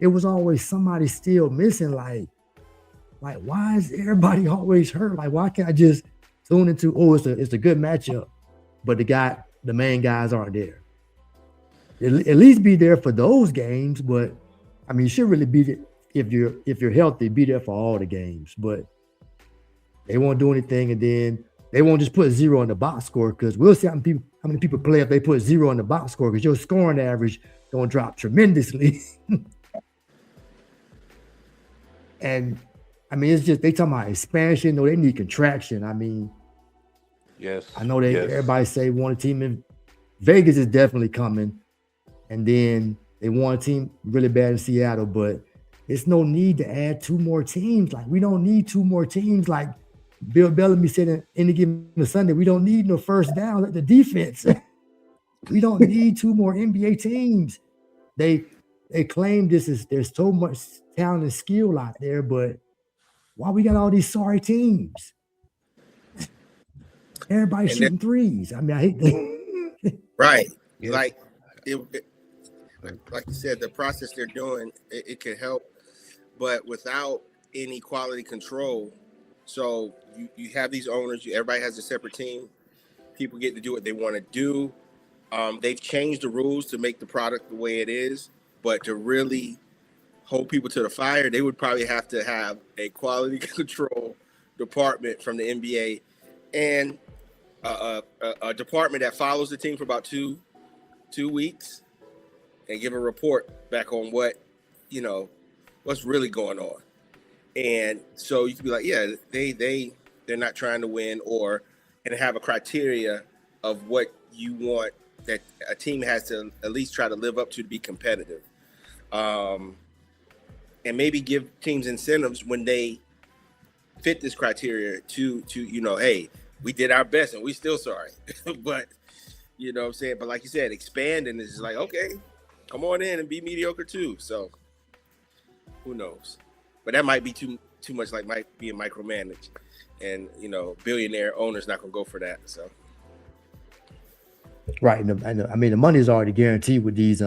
it was always somebody still missing. Like, why is everybody always hurt? Like, why can't I just tune into? Oh, it's a good matchup, but the main guys aren't there. At least be there for those games, but I mean, you should really be there if you're healthy. Be there for all the games, but they won't do anything, and then they won't just put 0 in the box score because we'll see how many people play if they put 0 in the box score because your scoring average gonna drop tremendously. And I mean, it's just they talking about expansion. No, they need contraction. I mean, Yes. I know everybody say want a team in Vegas is definitely coming, and then they want a team really bad in Seattle, but it's no need to add 2 more teams. Like we don't need 2 more teams. Like Bill Bellamy said in any given Sunday, we don't need no first down at the defense. We don't need 2 more NBA teams. They claim there's so much talent and skill out there, but why we got all these sorry teams? Everybody shooting threes. I mean, I hate that. Right. Yeah. Like like you said, the process they're doing, it can help, but without any quality control. So you have these owners, everybody has a separate team. People get to do what they want to do. They've changed the rules to make the product the way it is, but to really hold people to the fire, they would probably have to have a quality control department from the NBA and a department that follows the team for about two weeks and give a report back on what's really going on. And so you could be like, yeah, they're not trying to win, and have a criteria of what you want that a team has to at least try to live up to be competitive. And maybe give teams incentives when they fit this criteria to hey, we did our best and we still sorry. But you know what I'm saying? But like you said, expanding is just like, okay, come on in and be mediocre too. So who knows? But that might be too much, like might be micromanaged. And billionaire owners not gonna go for that. So Right. I mean, the money is already guaranteed with these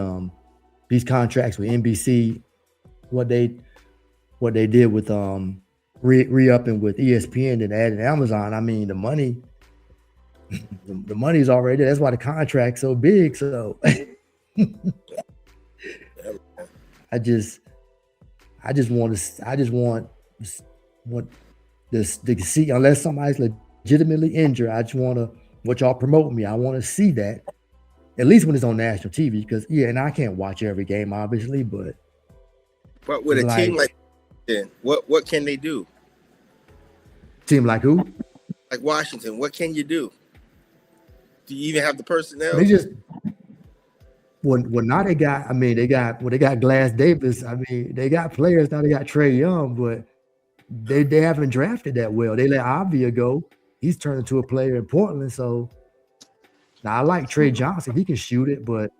contracts with NBC. What they did with re-upping with ESPN and adding Amazon. I mean, the money is already there. That's why the contract's so big. So I just want this to see, unless somebody's legitimately injured, I just want to, what y'all promote me, I want to see that at least when it's on national TV, because and I can't watch every game obviously, but with a team like what can they do? Team like who? Like Washington, what can you do? Do you even have the personnel? They just now they got Glass Davis. I mean, they got players now. They got Trae Young, but they haven't drafted that well. They let Avia go. He's turned into a player in Portland. So now I like Trey Johnson. He can shoot it, but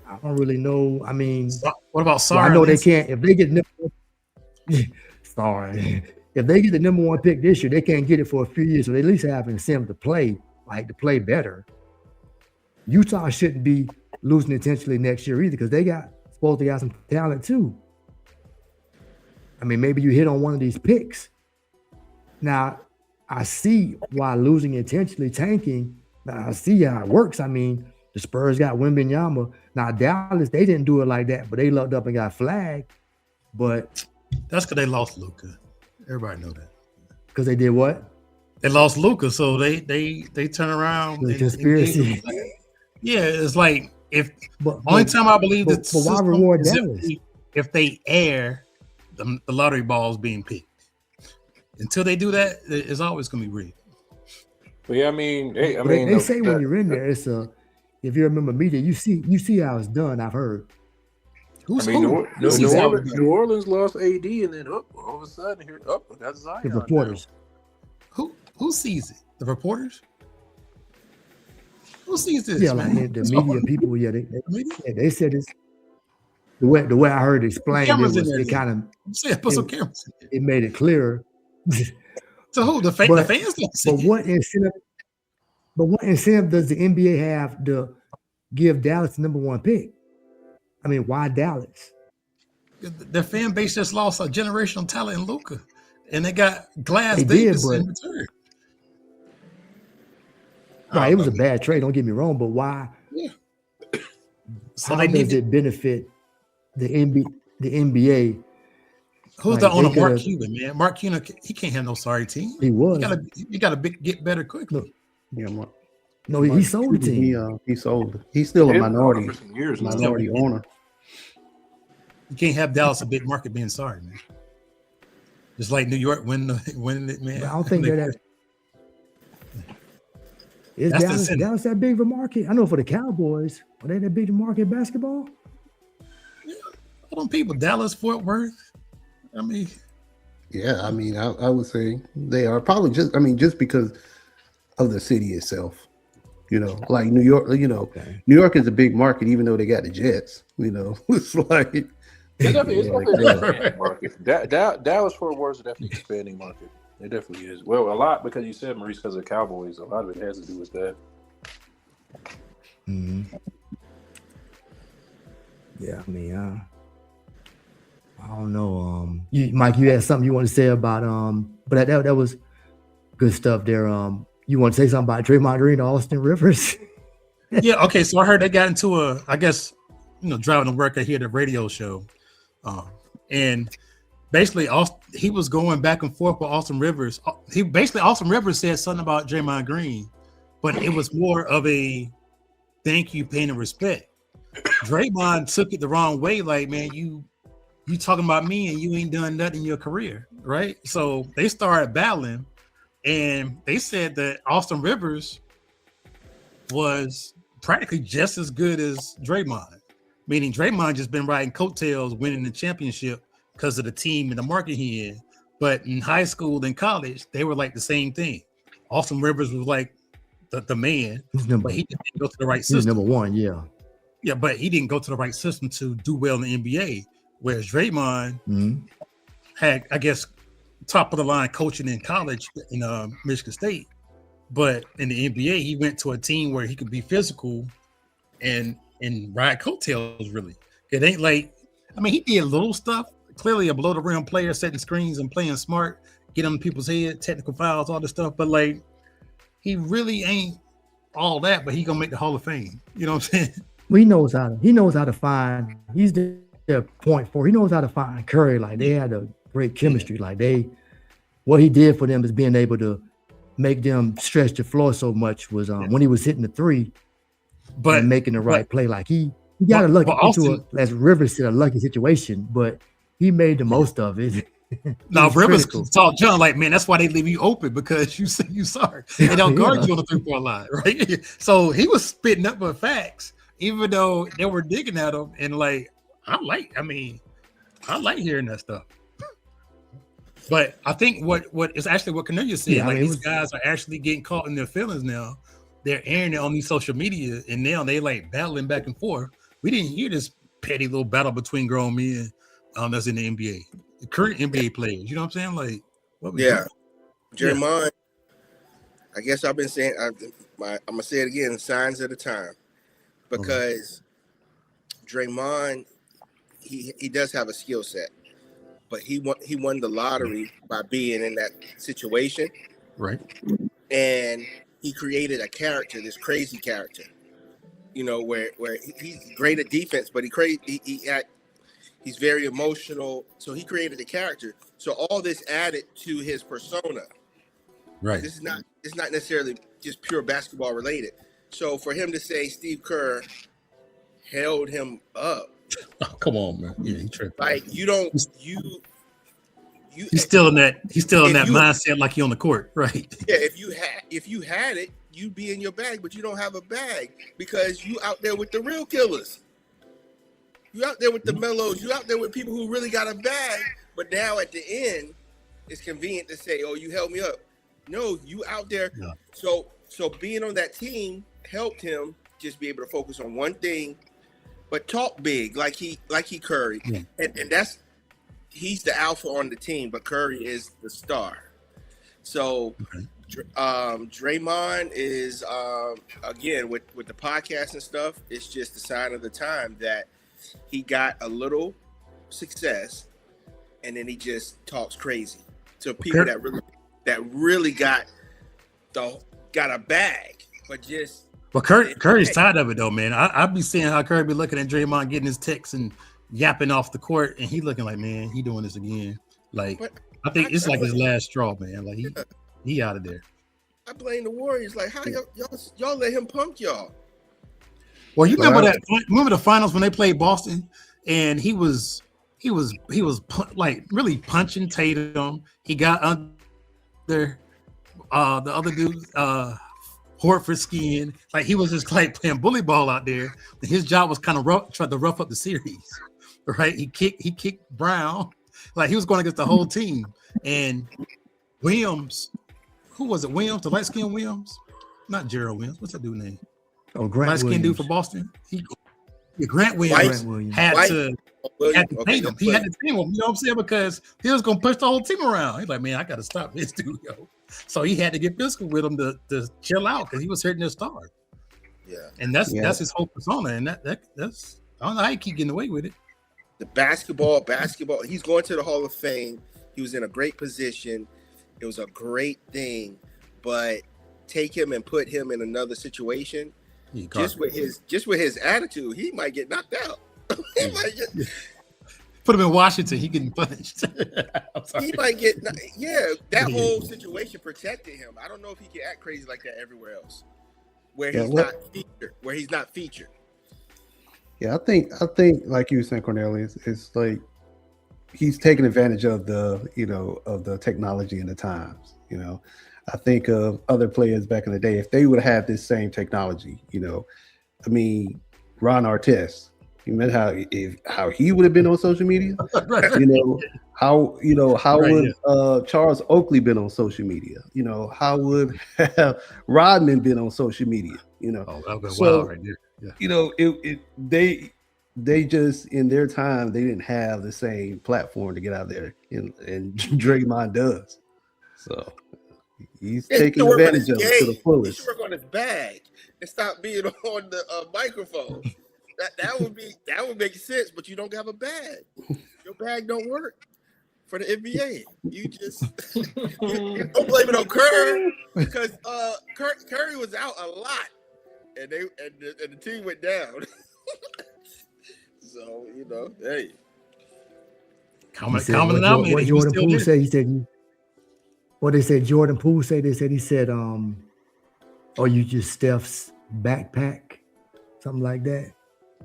I don't really know. I mean, what about Sorry? I know they can't. If they get sorry, if they get the number one pick this year, they can't get it for a few years. So they at least have incentive to play better. Utah shouldn't be losing intentionally next year either, because they supposed to got some talent too. I mean, maybe you hit on one of these picks. Now, I see why losing intentionally, tanking. Now, I see how it works. I mean, the Spurs got Wembanyama. Now, Dallas, they didn't do it like that, but they lucked up and got flagged. But that's because they lost Luka. Everybody know that. Because they did what? They lost Luka, so they turn around. The conspiracy. Yeah, it's like only time I believe that why reward Dallas? If they air the lottery balls being picked. Until they do that, it's always going to be rigged. But yeah, I mean, they say when you're in there, it's if you remember media, you see how it's done. I've heard. New Orleans lost AD, and then all of a sudden here, got Zion. The reporters. Now. Who sees it? The reporters. Who sees this? Yeah, man? Like the media people. Yeah, they said it's the way I heard it explained. It kind of put some cameras. It made it clearer. So who the fans don't see? But what incentive does the NBA have to give Dallas the number one pick? I mean, why Dallas? Their fan base just lost a generational talent in Luka, and they got Glass Davis in return. Right, it was a bad trade. Don't get me wrong, but why? Yeah. So how does it benefit the NBA? Who's the owner? Mark Cuban, man. Mark Cuban, he can't have no sorry team. He was. You got to get better quickly. Look, no, he sold the team. He sold. He's still a minority owner. You can't have Dallas a big market being sorry, man. Just like New York winning it, man. I don't think they're that. Is Dallas that big of a market? I know for the Cowboys, are they that big of a market in basketball? Yeah, hold on, people. Dallas, Fort Worth. I mean, yeah. I mean, I would say they are probably just because of the city itself. Like New York. New York is a big market, even though they got the Jets. It's like. It's definitely a market. Dallas Fort Worth is definitely expanding market. It definitely is. Well, a lot, because you said, Maurice, because of the Cowboys, a lot of it has to do with that. Mm-hmm. Yeah, I mean, I don't know. Mike, you had something you want to say about but that was good stuff there. You want to say something about Draymond Green and Austin Rivers? Yeah, okay. So I heard they got into driving to work. I hear the radio show, and basically, he was going back and forth with Austin Rivers. Austin Rivers said something about Draymond Green, but it was more of a thank you, pain, and respect. Draymond took it the wrong way. Like, man, you you talking about me and you ain't done nothing in your career, right? So they started battling, and they said that Austin Rivers was practically just as good as Draymond, meaning Draymond just been riding coattails, winning the championship because of the team and the market he in. But in high school and college, they were like the same thing. Austin Rivers was like the man, but he didn't go to the right system. He's number one, yeah. Yeah, but he didn't go to the right system to do well in the NBA. Whereas Draymond had, I guess, top of the line coaching in college in Michigan State. But in the NBA, he went to a team where he could be physical and ride coattails, really. It ain't like, I mean, he did little stuff. Clearly a below the rim player, setting screens and playing smart, get on people's head, technical fouls, all this stuff. But like, he really ain't all that, but he gonna make the Hall of Fame. You know what I'm saying? Well, he knows how to find. He's the point for. He knows how to find Curry. Like they had a great chemistry. Like what he did for them is being able to make them stretch the floor so much was when he was hitting the three, and making the right play. Like he got a lucky as Rivers said, a lucky situation, but he made the most of it. Now Rivers told John, like, man, that's why they leave you open, because you sorry. They don't guard you on the 3-point line, right? So he was spitting up with facts, even though they were digging at him. And like, I like hearing that stuff. But I think what is actually what Cornelius said, these guys are actually getting caught in their feelings now. They're airing it on these social media, and now they like battling back and forth. We didn't hear this petty little battle between grown men that's in the NBA. The current NBA players, you know what I'm saying? Like, what Draymond, I guess I've been saying, I'm going to say it again, signs of the time. Because Draymond, he does have a skill set, but he won the lottery by being in that situation. Right. And he created a character, this crazy character, where he's great at defense, but he's very emotional. So he created a character. So all this added to his persona. Right. This is not necessarily just pure basketball related. So for him to say Steve Kerr held him up. Oh, come on, man. Yeah, he tripped. Like he's still in that mindset, like he on the court, right? Yeah, if you had it, you'd be in your bag, but you don't have a bag because you out there with the real killers. You out there with the mellows. You out there with people who really got a bag. But now at the end, it's convenient to say, "Oh, you held me up." No, you out there. Yeah. So being on that team helped him just be able to focus on one thing, but talk big like he Curry, and he's the alpha on the team, but Curry is the star. So Draymond is again with the podcast and stuff. It's just a sign of the time that he got a little success, and then he just talks crazy to people that really got a bag, but just. Well, Curry's tired of it though, man. I be seeing how Curry be looking at Draymond getting his texts and yapping off the court, and he looking like, man, he doing this again. Like, I think it's like his last straw, man. Like he out of there. I blame the Warriors. Like, how y'all let him punk y'all? Well, you remember the finals when they played Boston, and he was like really punching Tatum. He got under the other dude, Horford skin. Like he was just like playing bully ball out there. And his job was kind of try to rough up the series, right? He kicked Brown, like he was going against the whole team. And Williams, who was it? Williams, the light skinned Williams, not Gerald Williams. What's that dude's name? Oh, Grant light skinned dude for Boston. Grant Williams had to pay him. He had to pay him. You know what I'm saying? Because he was going to push the whole team around. He's like, man, I got to stop this dude, yo. So he had to get physical with him to chill out because he was hurting his star. Yeah, and that's his whole persona, and that's I don't know how he keep getting away with it. The basketball. He's going to the Hall of Fame. He was in a great position. It was a great thing, but take him and put him in another situation. Just with his attitude, he might get knocked out. Put him in Washington, he getting punished. He might get that whole situation protected him. I don't know if he can act crazy like that everywhere else, where he's not featured. Yeah, I think like you were saying, Cornelius, it's like he's taking advantage of the of the technology and the times. I think of other players back in the day, if they would have this same technology, I mean, Ron Artest, you remember how he would have been on social media? Right. How Right, would Charles Oakley been on social media? How would have Rodman been on social media? Oh, that was So, wild right there. Yeah. They just in their time they didn't have the same platform to get out there, and Draymond does. So he's Yeah, he taking should work on advantage his of it to the game. He fullest. should work on his bag and stop being on the microphone. That would make sense, but you don't have a bag. Your bag don't work for the NBA. You just you don't blame it on Curry because Curry was out a lot, and the team went down. So hey, He said, common what denominator. Jordan Poole said, he said, what they said, Jordan Poole said, he said, oh, you just Steph's backpack, something like that.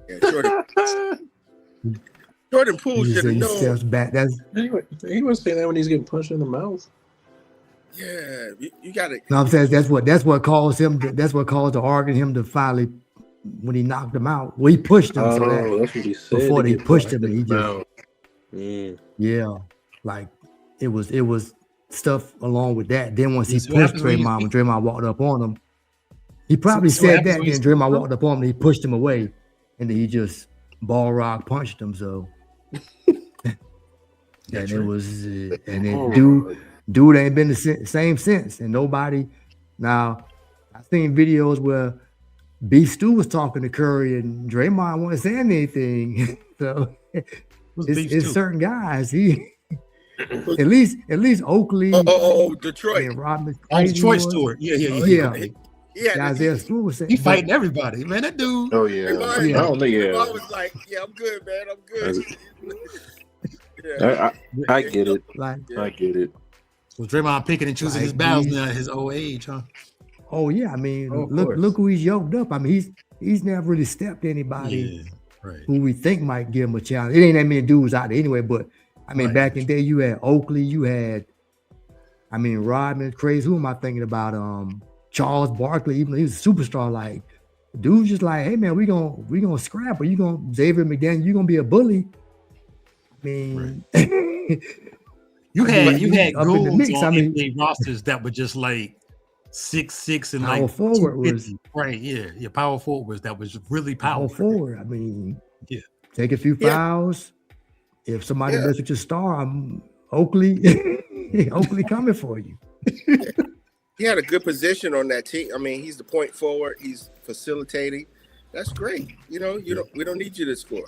yeah, Jordan Poole He should have said, known. Steph's back. That's He was saying that when he's getting punched in the mouth. Yeah, you got to. no, I'm saying that's what caused him. That's what caused the argument him to finally when he knocked him out. Well, he pushed him so that that's what he said. before to they get pushed punched him, in he the just mouth. Mm. yeah, like it was stuff along with that. Then once he So what pushed happens when you- Draymond, when Draymond walked up on him, he probably So what said happens that. when you Then see Draymond him? walked up on him, and he pushed him away, and then he just ball rock punched him. So and it was and then dude ain't been the same since, and nobody. Now I seen videos where B Stu was talking to Curry and Draymond wasn't saying anything. So it's certain guys. He at least Oakley Detroit. and Rodman. Oh, Detroit was. Stewart. Yeah. Yeah, Isaiah Stewart was saying He fighting everybody, man. That dude. Oh yeah. Draymond- I don't think. I Yeah. was like, yeah, I'm good, man. I'm good. Yeah. I get it. like, I get it. Was Draymond picking and choosing his Like battles these- now at his old age, huh? oh yeah, I mean, Oh, of look course. who he's yoked up. I mean, he's never really stepped anybody Right. who we think might give him a challenge. It ain't that many dudes out there anyway, but I mean, Right. back in the day, you had Oakley, you had, I mean, Rodman, crazy. Who am I thinking about? Charles Barkley, even though he was a superstar, like, dude's just like, hey man, we gonna scrap, or you gonna Xavier McDaniel, you gonna be a bully. I mean, You had up in the goons mix, on I mean- NBA rosters that were just like 6'6" and Power like forward was 250. Right. Yeah. Power forwards that was really power powerful. forward. I mean, Yeah. take a few Yeah. fouls. If somebody Yeah. messes with your star, I'm Oakley, Oakley coming for you. He had a good position on that team. I mean, he's the point forward. He's facilitating. That's great. We don't need you to score.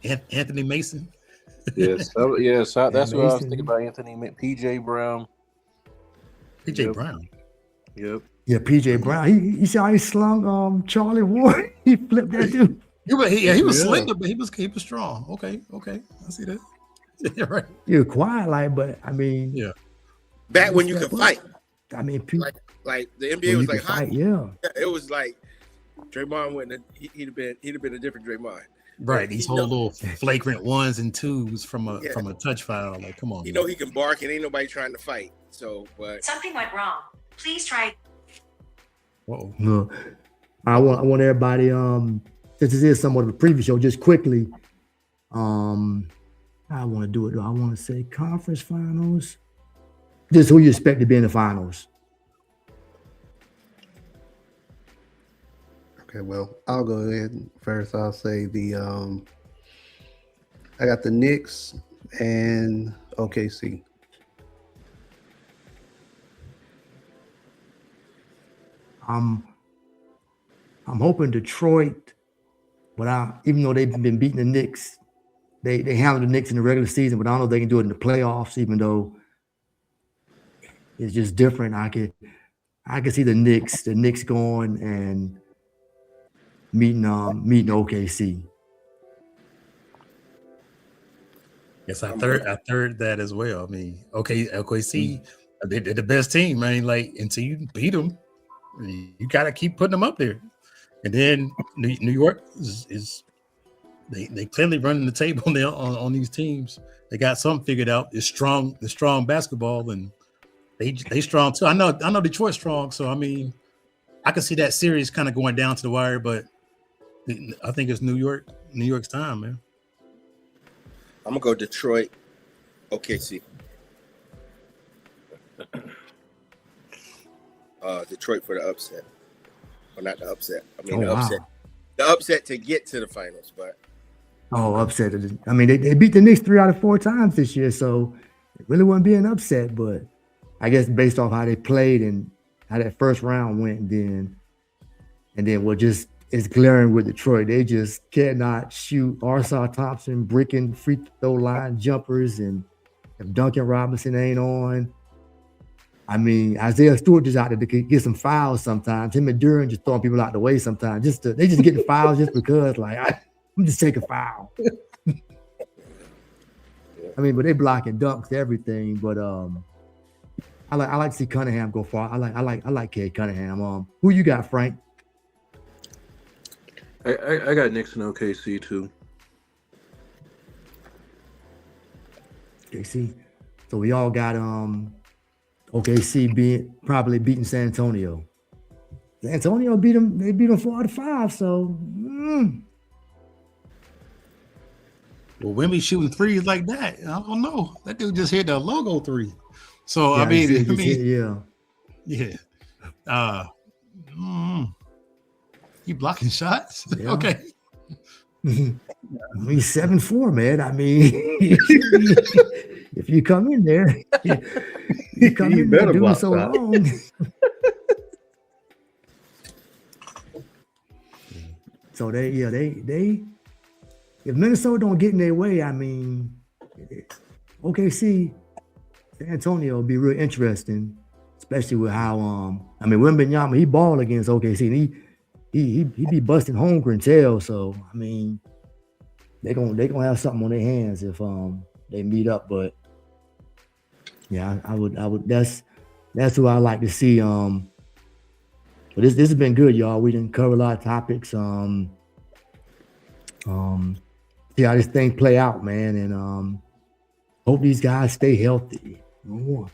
Anthony Mason. Yes. That's what I was Mason. thinking about. Anthony PJ Brown. PJ Yep. Brown. Yep. Yeah, PJ Brown. He saw he slung Charlie Ward. He flipped that dude. He was Yeah. slender, but he was strong. Okay. I see that. Yeah, right. He was quiet, like, but I mean, Yeah. Back when you could step up. fight. I mean, people, Like the NBA when was you like can fight, hockey. yeah. It was like Draymond wouldn't. He'd have been a different Draymond. Right. These You whole know- little flagrant 1s and 2s from a Yeah. touch foul. Like, come on. He know he can bark and ain't nobody trying to fight. So, but Something went wrong. Please try. Whoa. Look, I want everybody, since this is somewhat of a preview show, just quickly, I want to do it. I want to say conference finals. Just who you expect to be in the finals. Okay, well, I'll go ahead first. I'll say I got the Knicks and OKC. I'm hoping Detroit, but even though they've been beating the Knicks, they handled the Knicks in the regular season, but I don't know if they can do it in the playoffs, even though it's just different. I can see the Knicks going and meeting OKC. Yes, I third that as well. I mean, OKC, they're the best team, man. Like, until you beat them, you got to keep putting them up there. And then New York is they clearly running the table on these teams. They got something figured out. It's strong basketball, and they strong too. I know Detroit's strong, so I mean, I can see that series kind of going down to the wire, but I think it's New York's time, man. I'm gonna go Detroit, OKC. Detroit for the upset, or not the upset. I mean upset. Wow. The upset to get to the finals, but Upset. I mean, they beat the Knicks 3 out of 4 times this year, so it really wouldn't be an upset. But I guess based off how they played and how that first round went, and then what just is glaring with Detroit, they just cannot shoot. Arsar Thompson breaking free throw line jumpers, and if Duncan Robinson ain't on, I mean, Isaiah Stewart just out there to get some fouls sometimes. Him and Durant just throwing people out the way sometimes. They just get the fouls just because, like, I'm just taking foul. I mean, but they blocking dunks, everything. But I like to see Cunningham go far. I like Cade Cunningham. Who you got, Frank? I got Knicks and OKC too. OKC. So we all got OKC probably beating San Antonio. San Antonio beat them. They beat them 4-5. So. Well, Wemby shooting threes like that, I don't know. That dude just hit the logo 3. So Yeah, I mean, yeah. He blocking shots. Yeah. Okay. I mean, 7-4, man. I mean, if you come in there, you come You in there better doing block so shots. long. So they if Minnesota don't get in their way, I mean, OKC, San Antonio will be real interesting, especially with how Wembanyama, he balled against OKC, and he be busting Holmgren tail. So I mean, they gonna have something on their hands if they meet up. But yeah, I would that's who I like to see. But this has been good, y'all. We didn't cover a lot of topics. See how this thing play out, man, and hope these guys stay healthy. We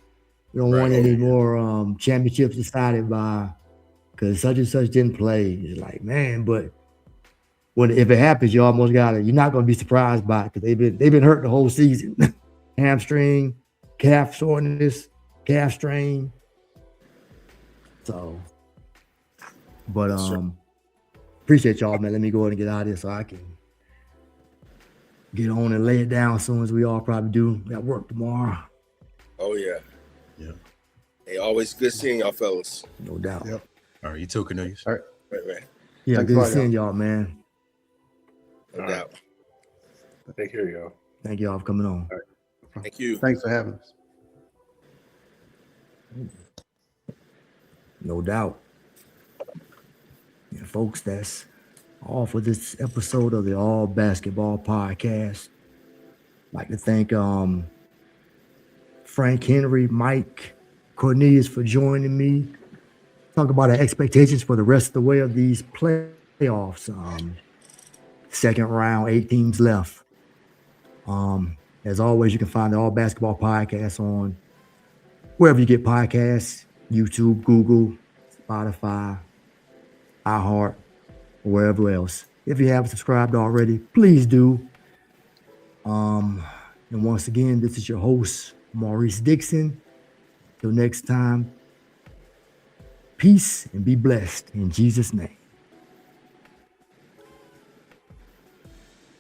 don't want any more championships decided by because such and such didn't play. It's like, man, but if it happens, you almost gotta. You're not gonna be surprised by it because they've been hurt the whole season. Hamstring, calf soreness, calf strain. So, but appreciate y'all, man. Let me go ahead and get out of here so I can get on and lay it down as soon as we all probably do. Got work tomorrow. oh yeah. Yeah. Hey, always good seeing y'all fellas. No doubt. Yep. All right, you too, Cornelius. Right. Yeah, Thanks good a lot, seeing y'all, man. No doubt. Take care, y'all. Thank y'all for coming on. Thank you. Thanks for having us. No doubt. Yeah, folks, that's all for this episode of the All Basketball Podcast. I'd like to thank Frank, Henri, Mike, Cornelius for joining me. Talk about our expectations for the rest of the way of these playoffs. Second round, 8 teams left. As always, you can find the All Basketball Podcast on wherever you get podcasts, YouTube, Google, Spotify, iHeart, or wherever else. If you haven't subscribed already, please do. And once again, this is your host, Maurice Dixon. Till next time, peace and be blessed in Jesus' name.